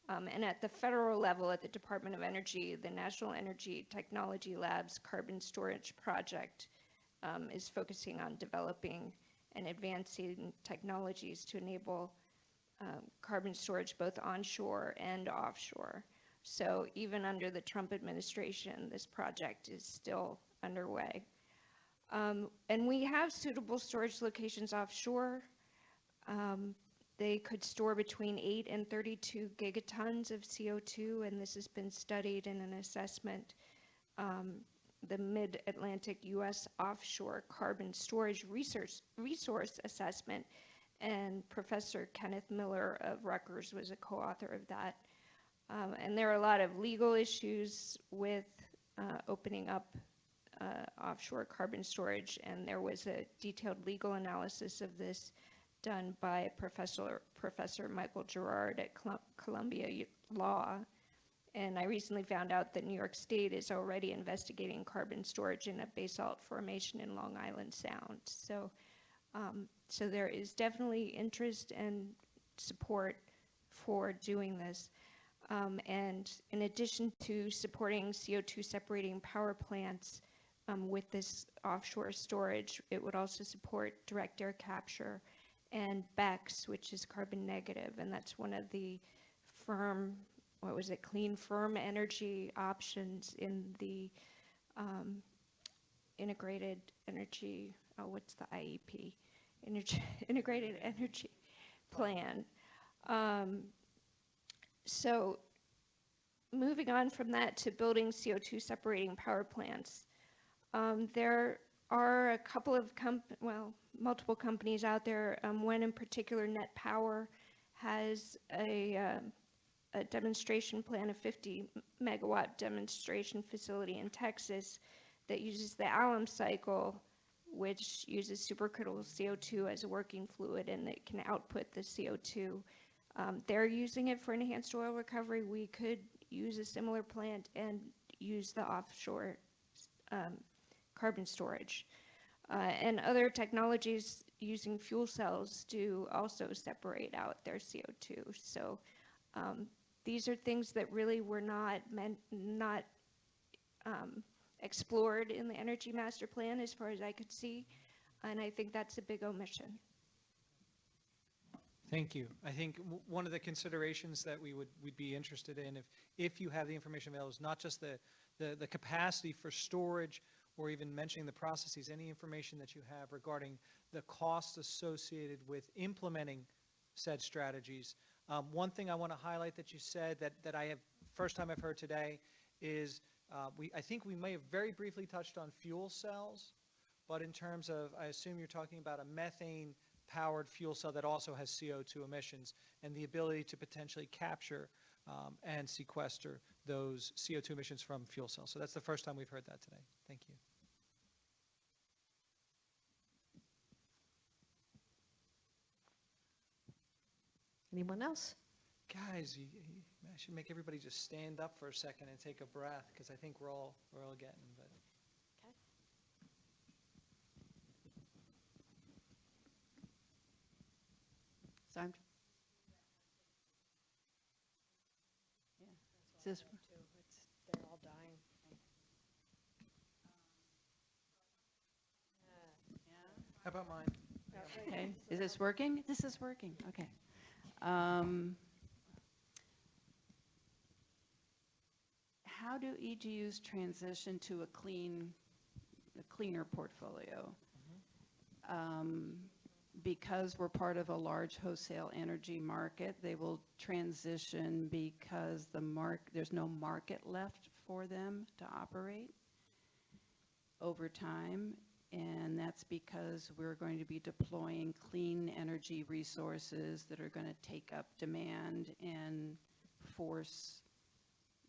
And at the federal level, at the Department of Energy, the National Energy Technology Lab's carbon storage project is focusing on developing and advancing technologies to enable carbon storage both onshore and offshore. So even under the Trump administration, this project is still underway. And we have suitable storage locations offshore. They could store between 8 and 32 gigatons of CO2, and this has been studied in an assessment, the Mid-Atlantic U.S. Offshore Carbon Storage Resource Assessment, and Professor Kenneth Miller of Rutgers was a co-author of that. And there are a lot of legal issues with opening up offshore carbon storage, and there was a detailed legal analysis of this done by Professor Michael Gerard at Columbia Law. And I recently found out that New York State is already investigating carbon storage in a basalt formation in Long Island Sound. So, so there is definitely interest and support for doing this. And in addition to supporting CO2 separating power plants with this offshore storage, it would also support direct air capture and BECCS, which is carbon negative, and that's one of the clean firm energy options in the integrated energy, what's the IEP? Integrated energy plan. So moving on from that to building CO2 separating power plants, there are a couple of multiple companies out there. One in particular, Net Power, has a demonstration plan, a 50 megawatt demonstration facility in Texas that uses the alum cycle, which uses supercritical CO2 as a working fluid, and it can output the CO2. They're using it for enhanced oil recovery. We could use a similar plant and use the offshore carbon storage. And other technologies using fuel cells do also separate out their CO2. So these are things that really were not explored in the Energy Master Plan as far as I could see, and I think that's a big omission. Thank you. I think one of the considerations that we'd be interested in, if you have the information available, is not just the capacity for storage or even mentioning the processes, any information that you have regarding the costs associated with implementing said strategies. One thing I want to highlight that you said that I have, first time I've heard today, is I think we may have very briefly touched on fuel cells, but in terms of, I assume you're talking about a methane-powered fuel cell that also has CO2 emissions and the ability to potentially capture and sequester those CO2 emissions from fuel cells. So that's the first time we've heard that today. Thank you. Anyone else? Guys, I should make everybody just stand up for a second and take a breath, because I think we're all getting, but. Okay. So I'm, yeah. Is this, They're all dying. How about mine? okay, is this working? This is working, okay. How do EGUs transition to a cleaner portfolio? Because we're part of a large wholesale energy market, they will transition because there's no market left for them to operate over time. And that's because we're going to be deploying clean energy resources that are going to take up demand and force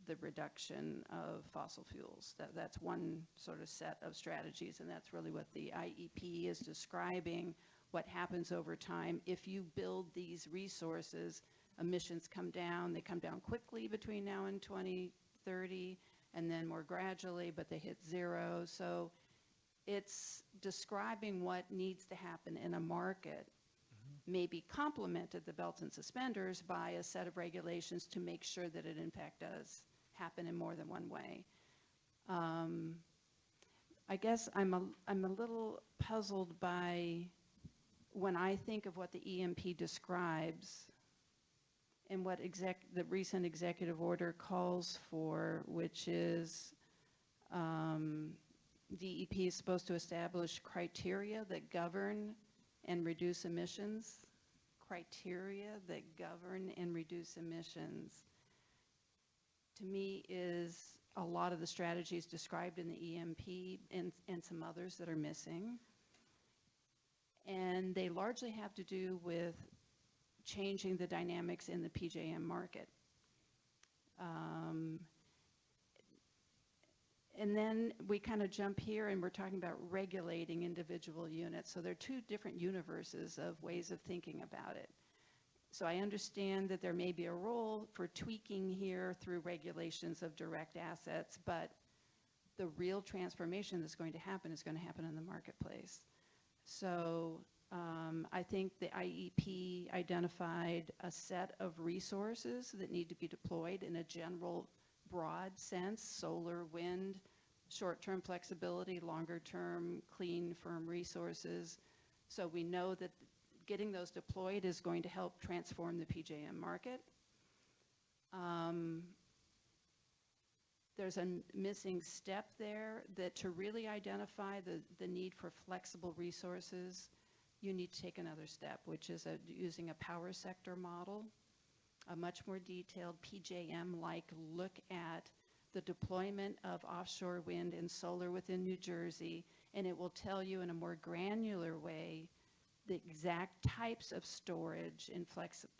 the reduction of fossil fuels. That's one sort of set of strategies, and that's really what the IEP is describing, what happens over time. If you build these resources, emissions come down. They come down quickly between now and 2030, and then more gradually, but they hit zero. So it's describing what needs to happen in a market, maybe complemented the belts and suspenders by a set of regulations to make sure that it in fact does happen in more than one way. I guess I'm a little puzzled by when I think of what the EMP describes and what the recent executive order calls for, which is DEP is supposed to establish criteria that govern and reduce emissions. Criteria that govern and reduce emissions, to me, is a lot of the strategies described in the EMP and some others that are missing. And they largely have to do with changing the dynamics in the PJM market. And then we kind of jump here and we're talking about regulating individual units. So there are two different universes of ways of thinking about it. So I understand that there may be a role for tweaking here through regulations of direct assets, but the real transformation that's going to happen is going to happen in the marketplace. So I think the IEP identified a set of resources that need to be deployed in a general broad sense: solar, wind, short-term flexibility, longer-term clean, firm resources. So we know that getting those deployed is going to help transform the PJM market. There's a missing step there, that to really identify the need for flexible resources, you need to take another step, which is using a power sector model, a much more detailed PJM-like look at the deployment of offshore wind and solar within New Jersey, and it will tell you in a more granular way the exact types of storage and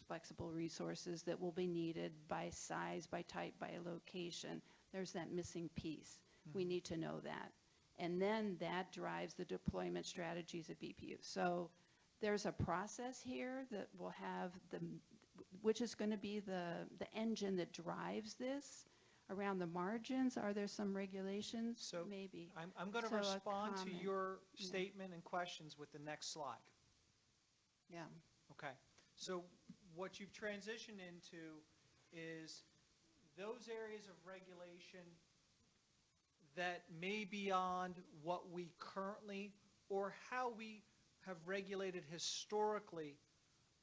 flexible resources that will be needed by size, by type, by location. There's that missing piece. We need to know that. And then that drives the deployment strategies of BPU. So there's a process here that will have which is going to be the engine that drives this. Around the margins, are there some regulations? So maybe. I'm going to So a respond to comment. your Yeah. statement and questions with the next slide. Yeah. Okay. So what you've transitioned into is those areas of regulation that may be beyond what we currently or how we have regulated historically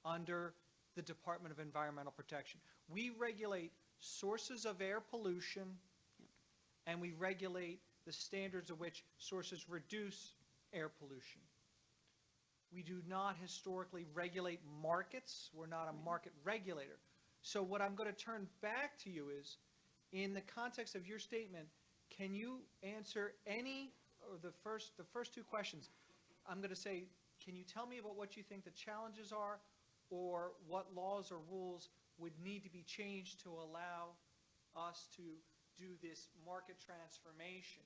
under the Department of Environmental Protection. We regulate sources of air pollution, and we regulate the standards of which sources reduce air pollution. We do not historically regulate markets. We're not a market regulator. So what I'm going to turn back to you is, in the context of your statement, can you answer any or the first two questions, I'm going to say, can you tell me about what you think the challenges are, or what laws or rules would need to be changed to allow us to do this market transformation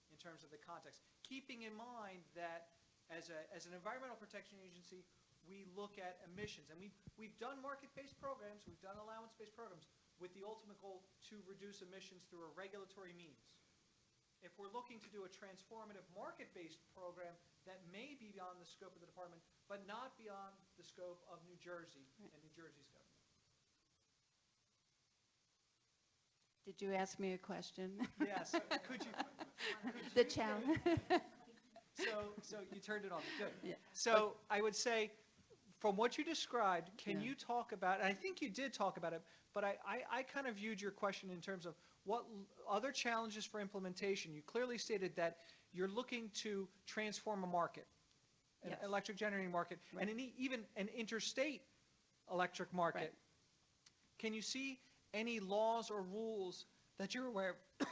in terms of the context? Keeping in mind that as an environmental protection agency, we look at emissions, and we've done market-based programs, we've done allowance-based programs with the ultimate goal to reduce emissions through a regulatory means. If we're looking to do a transformative market-based program, that may be beyond the scope of the department, but not beyond the scope of New Jersey and New Jersey's government. Did you ask me a question? Yes. Could you? The challenge. So you turned it on. Good. Yeah. So I would say, from what you described, can you talk about, and I think you did talk about it, but I kind of viewed your question in terms of what other challenges for implementation. You clearly stated that you're looking to transform a market, an electric generating market, and even an interstate electric market. Right. Can you see any laws or rules that you're aware of?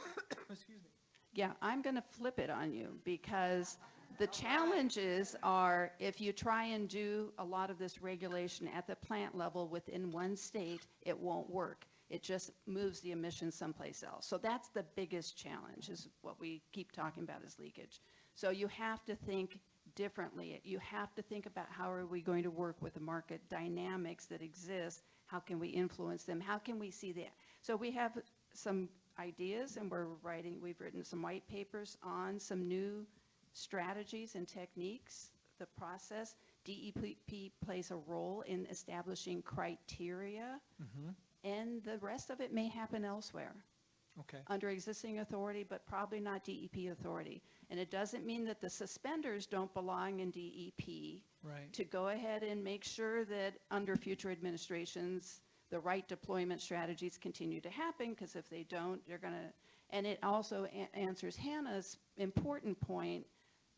Excuse me. Yeah, I'm going to flip it on you, because the challenges are, if you try and do a lot of this regulation at the plant level within one state, it won't work. It just moves the emissions someplace else. So that's the biggest challenge, is what we keep talking about, is leakage. So you have to think differently. You have to think about, how are we going to work with the market dynamics that exist? How can we influence them? How can we see that? So we have some ideas, and we've written some white papers on some new strategies and techniques. The process, DEP plays a role in establishing criteria, and the rest of it may happen elsewhere. Okay. Under existing authority, but probably not DEP authority. And it doesn't mean that the suspenders don't belong in DEP. Right. To go ahead and make sure that under future administrations, the right deployment strategies continue to happen, because if they don't, you're going to, and it also answers Hannah's important point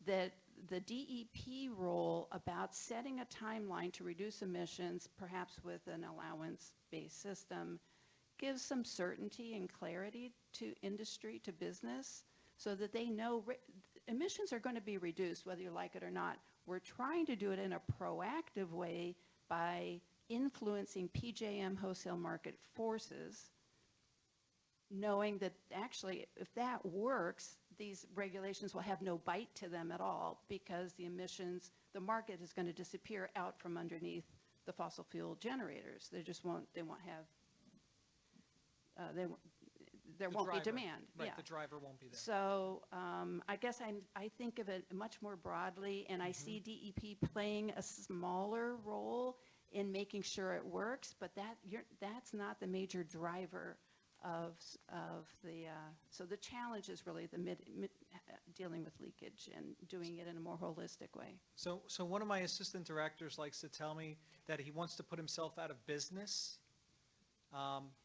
that the DEP role about setting a timeline to reduce emissions, perhaps with an allowance-based system, gives some certainty and clarity to industry, to business, so that they know emissions are going to be reduced whether you like it or not. We're trying to do it in a proactive way by influencing PJM wholesale market forces, knowing that actually if that works, these regulations will have no bite to them at all, because the emissions, the market is going to disappear out from underneath the fossil fuel generators. They just won't, they won't have, there won't be demand. Right, Yeah. the driver won't be there. So I guess I think of it much more broadly, and I see DEP playing a smaller role in making sure it works, but that's not the major driver of the, so the challenge is really the dealing with leakage and doing it in a more holistic way. So one of my assistant directors likes to tell me that he wants to put himself out of business.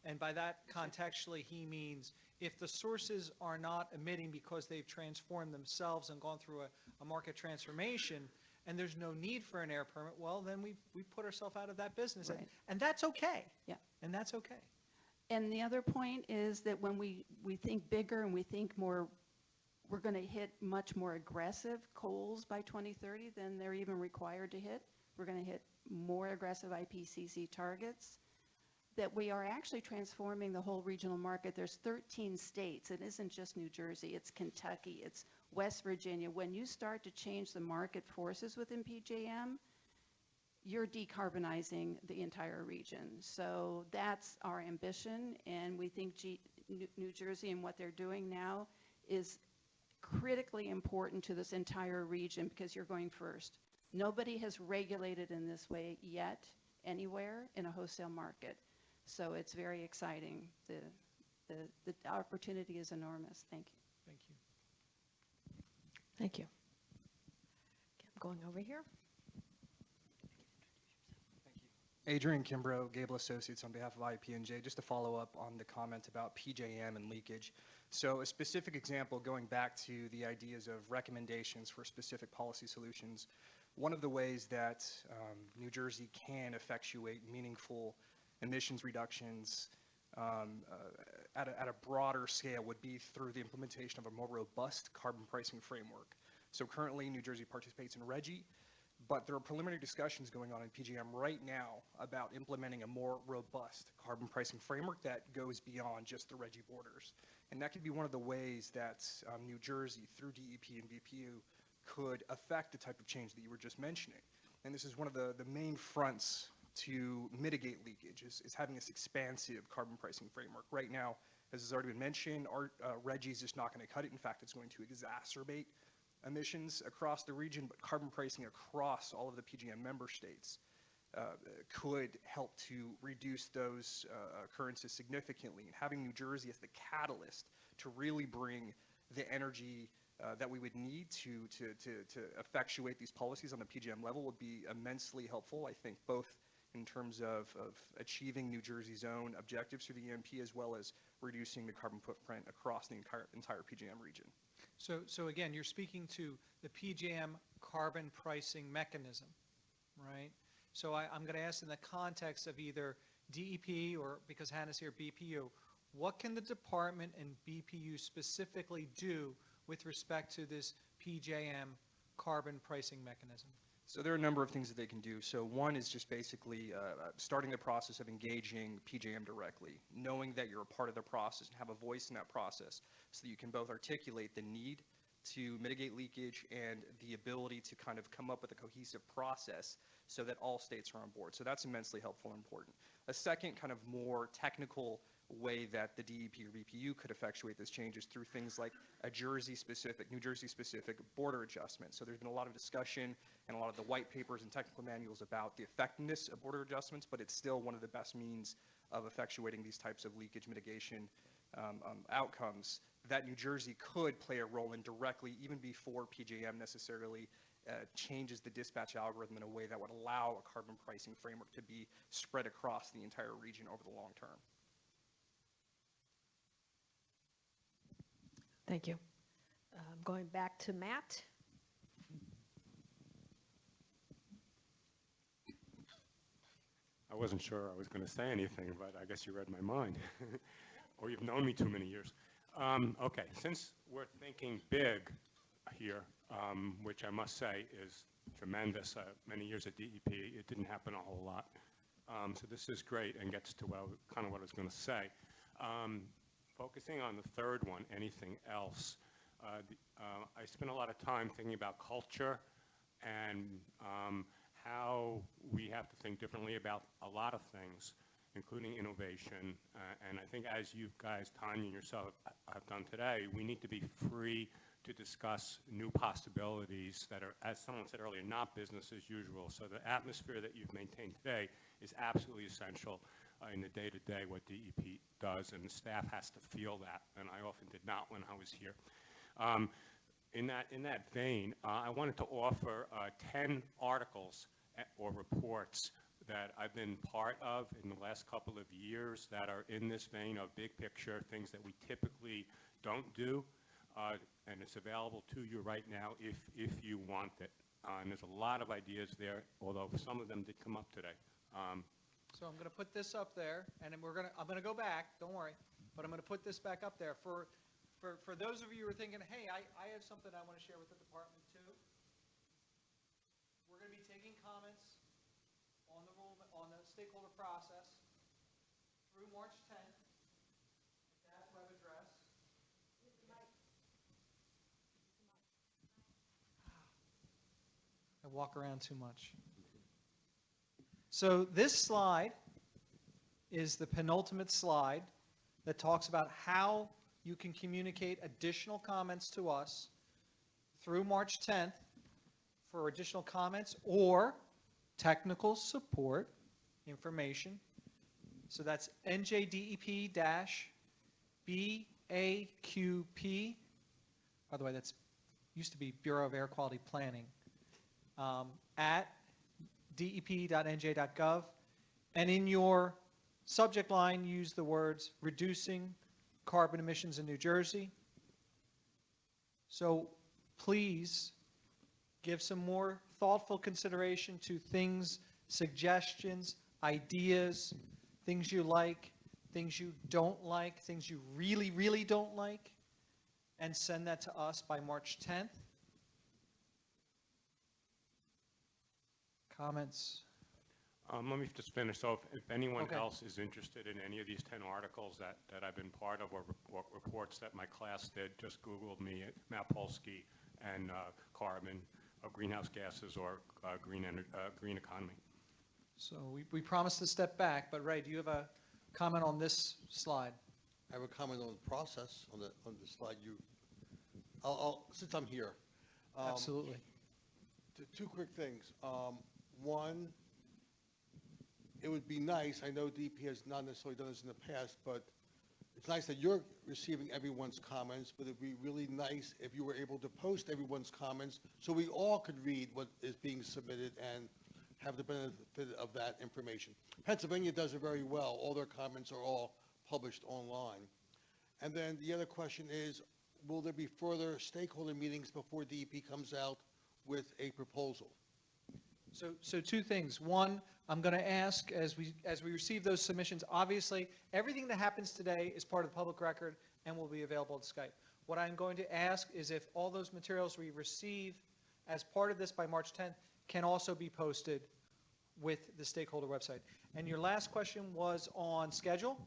And by that, contextually, he means if the sources are not emitting because they've transformed themselves and gone through a market transformation, and there's no need for an air permit, well, then we put ourselves out of that business. Right. And that's okay. Yeah. And that's okay. And the other point is that when we think bigger and we think more, we're going to hit much more aggressive goals by 2030 than they're even required to hit. We're going to hit more aggressive IPCC targets. That we are actually transforming the whole regional market. There's 13 states. It isn't just New Jersey. It's Kentucky. It's West Virginia. When you start to change the market forces within PJM, you're decarbonizing the entire region. So that's our ambition, and we think New Jersey and what they're doing now is critically important to this entire region, because you're going first. Nobody has regulated in this way yet anywhere in a wholesale market. So it's very exciting. The opportunity is enormous. Thank you. Thank you. Thank you. Okay, I'm going over here. Adrian Kimbrough, Gable Associates on behalf of IP&J. Just to follow up on the comment about PJM and leakage. So a specific example, going back to the ideas of recommendations for specific policy solutions, one of the ways that New Jersey can effectuate meaningful emissions reductions at a broader scale would be through the implementation of a more robust carbon pricing framework. So currently, New Jersey participates in RGGI, but there are preliminary discussions going on in PJM right now about implementing a more robust carbon pricing framework that goes beyond just the RGGI borders. And that could be one of the ways that New Jersey, through DEP and BPU, could affect the type of change that you were just mentioning. And this is one of the main fronts to mitigate leakage, is having this expansive carbon pricing framework. Right now, as has already been mentioned, our RGGI is just not going to cut it. In fact, it's going to exacerbate emissions across the region, but carbon pricing across all of the PJM member states could help to reduce those occurrences significantly. And having New Jersey as the catalyst to really bring the energy that we would need to effectuate these policies on the PJM level would be immensely helpful, I think, both in terms of achieving New Jersey's own objectives through the EMP as well as reducing the carbon footprint across the entire PJM region. So again, you're speaking to the PJM carbon pricing mechanism, right? So I'm going to ask in the context of either DEP or, because Hannah's here, BPU, what can the department and BPU specifically do with respect to this PJM carbon pricing mechanism? So there are a number of things that they can do. So one is just basically starting the process of engaging PJM directly, knowing that you're a part of the process and have a voice in that process so that you can both articulate the need to mitigate leakage and the ability to kind of come up with a cohesive process so that all states are on board. So that's immensely helpful and important. A second kind of more technical way that the DEP or BPU could effectuate this change is through things like a New Jersey-specific border adjustment. So there's been a lot of discussion and a lot of the white papers and technical manuals about the effectiveness of border adjustments, but it's still one of the best means of effectuating these types of leakage mitigation outcomes that New Jersey could play a role in directly, even before PJM necessarily changes the dispatch algorithm in a way that would allow a carbon pricing framework to be spread across the entire region over the long term. Thank you. Going back to Matt. I wasn't sure I was going to say anything, but I guess you read my mind. Or you've known me too many years. Okay, since we're thinking big here, which I must say is tremendous, many years at DEP, it didn't happen a whole lot. So this is great and gets to kind of what I was going to say. Focusing on the third one, anything else, I spent a lot of time thinking about culture and how we have to think differently about a lot of things, including innovation. And I think as you guys, Tanya and yourself, have done today, we need to be free to discuss new possibilities that are, as someone said earlier, not business as usual. So the atmosphere that you've maintained today is absolutely essential in the day-to-day what DEP does, and the staff has to feel that, and I often did not when I was here. In that vein, I wanted to offer 10 articles or reports that I've been part of in the last couple of years that are in this vein of big picture, things that we typically don't do, and it's available to you right now if you want it. And there's a lot of ideas there, although some of them did come up today. So I'm going to put this up there, and I'm going to go back, don't worry, but I'm going to put this back up there. For those of you who are thinking, hey, I have something I want to share with the department too, we're going to be taking comments on the stakeholder process through March 10th at that web address. I walk around too much. So this slide is the penultimate slide that talks about how you can communicate additional comments to us through March 10th for additional comments or technical support information. So that's NJDEP-BAQP. By the way, that's used to be Bureau of Air Quality Planning. At dep.nj.gov, and in your subject line use the words reducing carbon emissions in New Jersey. So please give some more thoughtful consideration to things, suggestions, ideas, things you like things you don't like, things you really, really don't like, and send that to us by March 10th. Comments? Let me just finish off. If anyone Okay. else is interested in any of these 10 articles that I've been part of, or reports that my class did, just Google me at Mapolsky and carbon, greenhouse gases, or green economy. So we promised to step back, but Ray, do you have a comment on this slide? I have a comment on the process, on the slide you, since I'm here. Absolutely. Two quick things. One, it would be nice, I know DEP has not necessarily done this in the past, but it's nice that you're receiving everyone's comments, but it'd be really nice if you were able to post everyone's comments so we all could read what is being submitted and have the benefit of that information. Pennsylvania does it very well. All their comments are all published online. And then the other question is, will there be further stakeholder meetings before DEP comes out with a proposal? So two things. One, I'm going to ask, as we receive those submissions, obviously, everything that happens today is part of the public record and will be available to Skype. What I'm going to ask is if all those materials we receive as part of this by March 10th can also be posted with the stakeholder website. And your last question was on schedule?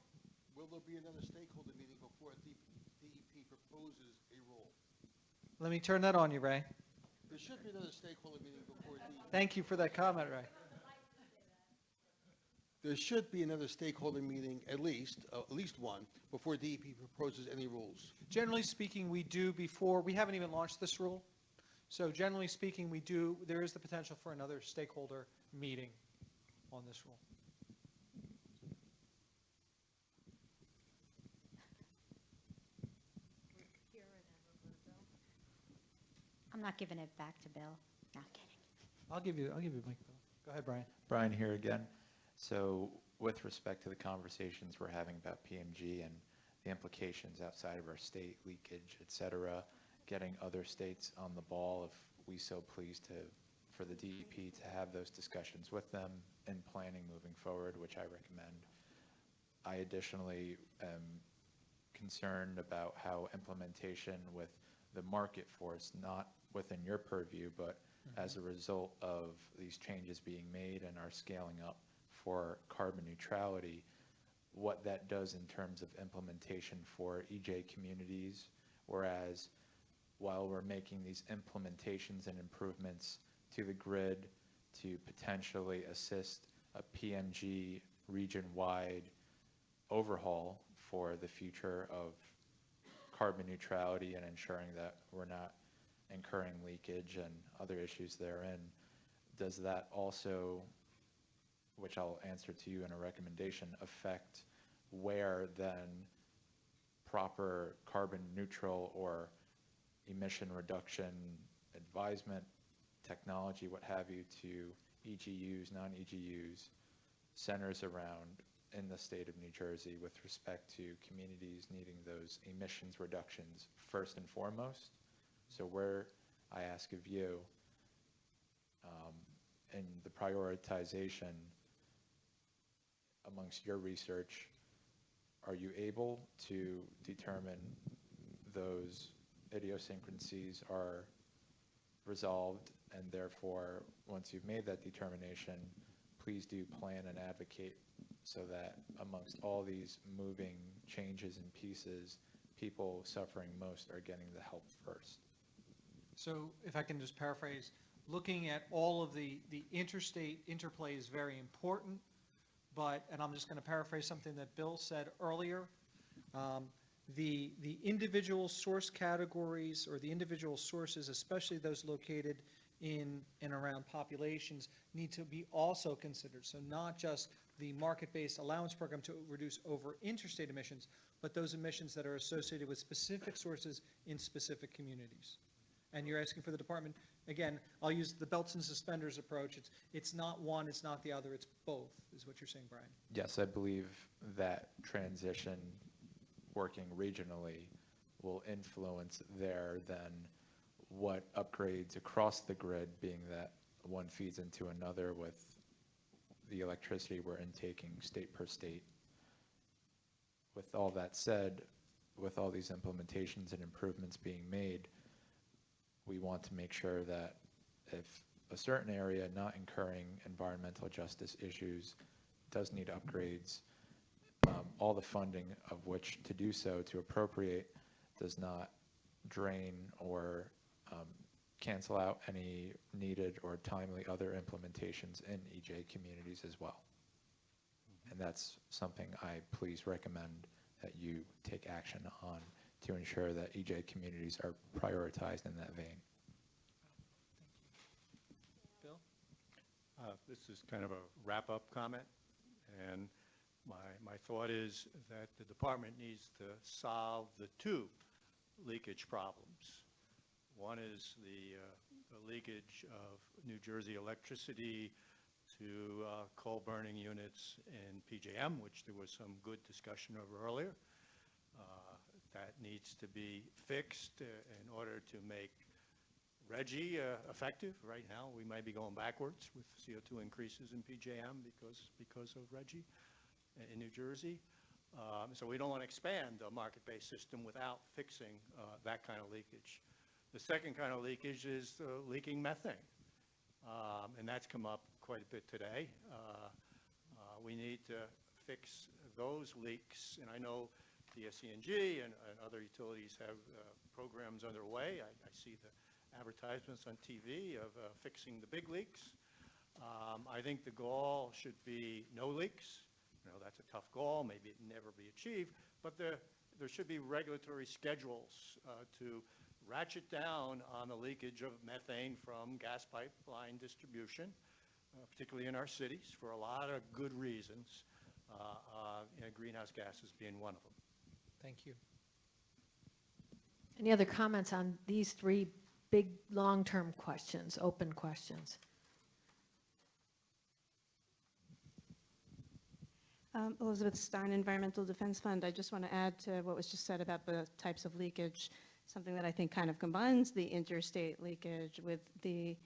Will there be another stakeholder meeting before DEP proposes a rule? Let me turn that on you, Ray. There should be another stakeholder meeting before DEP. Thank you for that comment, Ray. There should be another stakeholder meeting, at least one, before DEP proposes any rules. Generally speaking, we do before, we haven't even launched this rule. So generally speaking, there is the potential for another stakeholder meeting on this rule. I'm not giving it back to Bill. No, I'm kidding. I'll give you a mic, Bill. Go ahead, Brian. Brian here again. So with respect to the conversations we're having about PMG and the implications outside of our state, leakage, et cetera, getting other states on the ball, if we so please for the DEP to have those discussions with them in planning moving forward, which I recommend. I additionally am concerned about how implementation with the market force, not within your purview, but as a result of these changes being made and our scaling up for carbon neutrality, what that does in terms of implementation for EJ communities, whereas while we're making these implementations and improvements to the grid to potentially assist a PNG region-wide overhaul for the future of carbon neutrality and ensuring that we're not incurring leakage and other issues therein, does that also, which I'll answer to you in a recommendation, affect where then proper carbon neutral or emission reduction advisement technology, what have you, to EGUs, non-EGUs, centers around in the state of New Jersey with respect to communities needing those emissions reductions first and foremost? So where I ask of you, in the prioritization amongst your research, are you able to determine those idiosyncrasies are resolved, and therefore, once you've made that determination, please do plan and advocate so that amongst all these moving changes and pieces, people suffering most are getting the help first? So if I can just paraphrase, looking at all of the interstate interplay is very important, but, and I'm just going to paraphrase something that Bill said earlier, the individual source categories or the individual sources, especially those located in and around populations, need to be also considered. So not just the market-based allowance program to reduce over interstate emissions, but those emissions that are associated with specific sources in specific communities. And you're asking for the department, again, I'll use the belts and suspenders approach. It's not one, it's not the other, it's both, is what you're saying, Brian. Yes, I believe that transition working regionally will influence there then what upgrades across the grid, being that one feeds into another with the electricity we're intaking state per state. with all that said, with all these implementations and improvements being made, we want to make sure that if a certain area not incurring environmental justice issues does need upgrades, all the funding of which to do so, to appropriate, does not drain or cancel out any needed or timely other implementations in EJ communities as well. And that's something I please recommend that you take action on to ensure that EJ communities are prioritized in that vein. Bill? This is kind of a wrap-up comment, and my thought is that the department needs to solve the two leakage problems. One is the leakage of New Jersey electricity to coal burning units in PJM, which there was some good discussion of earlier. That needs to be fixed in order to make RGGI effective. Right now, we might be going backwards with CO2 increases in PJM because of RGGI in New Jersey. So we don't want to expand a market-based system without fixing that kind of leakage. The second kind of leakage is leaking methane, and that's come up quite a bit today. We need to fix those leaks, and I know the SCNG and other utilities have programs underway. I see the advertisements on TV of fixing the big leaks. I think the goal should be no leaks. You know, that's a tough goal. Maybe it never be achieved, but there should be regulatory schedules to ratchet down on the leakage of methane from gas pipeline distribution, particularly in our cities, for a lot of good reasons, greenhouse gases being one of them. Thank you. Any other comments on these three big long-term questions, open questions? Elizabeth Stein, Environmental Defense Fund. I just want to add to what was just said about the types of leakage, something that I think kind of combines the interstate leakage with the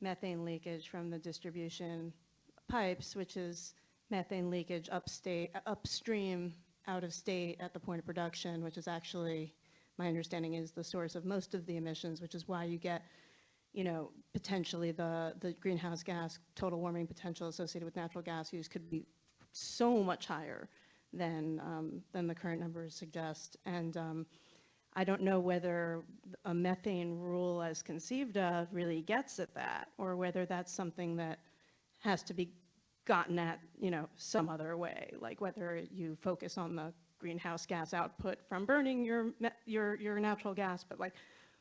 methane leakage from the distribution pipes, which is methane leakage upstream, out of state at the point of production, which is actually, my understanding is the source of most of the emissions, which is why you get, you know, potentially the greenhouse gas total warming potential associated with natural gas use could be so much higher than the current numbers suggest. And I don't know whether a methane rule as conceived of really gets at that, or whether that's something that has to be gotten at, you know, some other way, like whether you focus on the greenhouse gas output from burning your natural gas, but like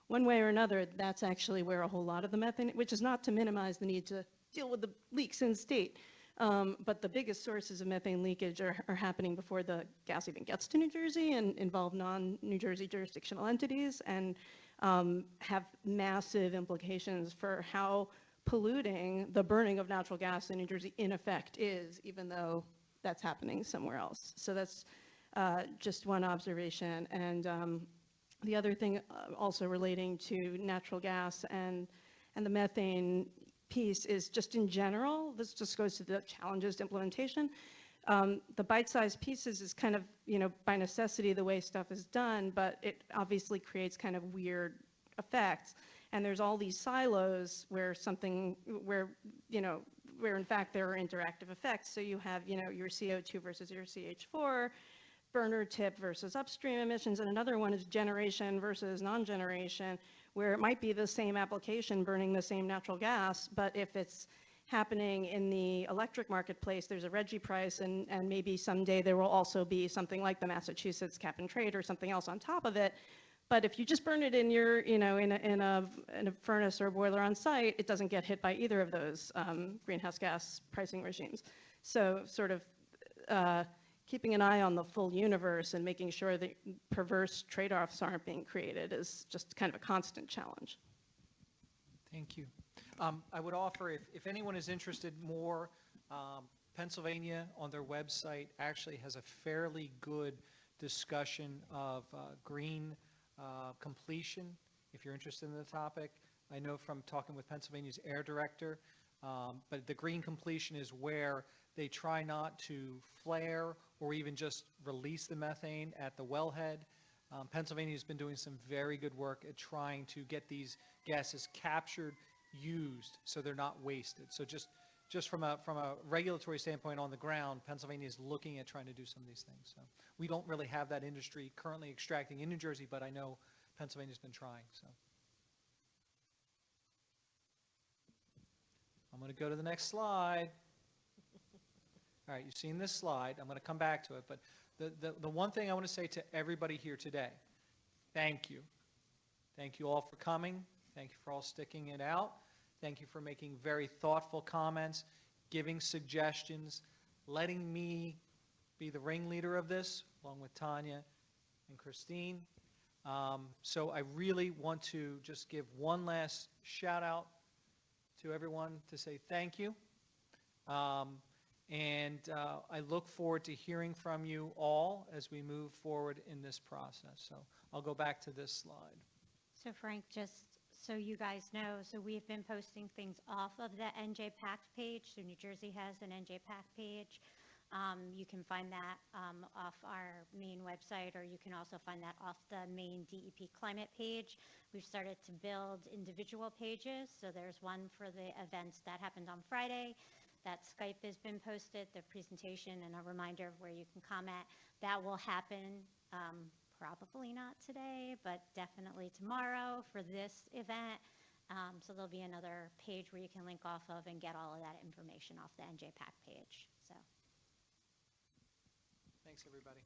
one way or another, that's actually where a whole lot of the methane, which is not to minimize the need to deal with the leaks in state, but the biggest sources of methane leakage are happening before the gas even gets to New Jersey and involve non-New Jersey jurisdictional entities, and have massive implications for how polluting the burning of natural gas in New Jersey in effect is, even though that's happening somewhere else. So that's just one observation. And the other thing also relating to natural gas and the methane piece is just in general, this just goes to the challenges to implementation. The bite-sized pieces is kind of, you know, by necessity the way stuff is done, but it obviously creates kind of weird effects. And there's all these silos where where in fact there are interactive effects. So you have, you know, your CO2 versus your CH4, burner tip versus upstream emissions, and another one is generation versus non-generation, where it might be the same application burning the same natural gas, but if it's happening in the electric marketplace, there's a RGGI price, and maybe someday there will also be something like the Massachusetts cap and trade or something else on top of it. But if you just burn it in your, you know, in a furnace or a boiler on site, it doesn't get hit by either of those greenhouse gas pricing regimes. So sort of keeping an eye on the full universe and making sure that perverse trade-offs aren't being created is just kind of a constant challenge. Thank you. I would offer, if anyone is interested more, Pennsylvania on their website actually has a fairly good discussion of green completion, if you're interested in the topic. I know from talking with Pennsylvania's air director, but the green completion is where They try not to flare or even just release the methane at the wellhead. Pennsylvania's been doing some very good work at trying to get these gases captured, used, so they're not wasted. So just from a regulatory standpoint on the ground, Pennsylvania is looking at trying to do some of these things. So we don't really have that industry currently extracting in New Jersey, but I know Pennsylvania's been trying. So I'm going to go to the next slide. All right, you've seen this slide. I'm going to come back to it, but the one thing I want to say to everybody here today, thank you. Thank you all for coming. Thank you for all sticking it out. Thank you for making very thoughtful comments, giving suggestions, letting me be the ringleader of this, along with Tanya and Christine. So I really want to just give one last shout out to everyone to say thank you. And I look forward to hearing from you all as we move forward in this process. So I'll go back to this slide. So Frank, just so you guys know, so we've been posting things off of the NJPAC page. So New Jersey has an NJPAC page. You can find that off our main website, or you can also find that off the main DEP climate page. We've started to build individual pages. So there's one for the events that happened on Friday. That Skype has been posted, the presentation, and a reminder of where you can comment. That will happen probably not today, but definitely tomorrow for this event. So there'll be another page where you can link off of and get all of that information off the NJPAC page. So. Thanks, everybody.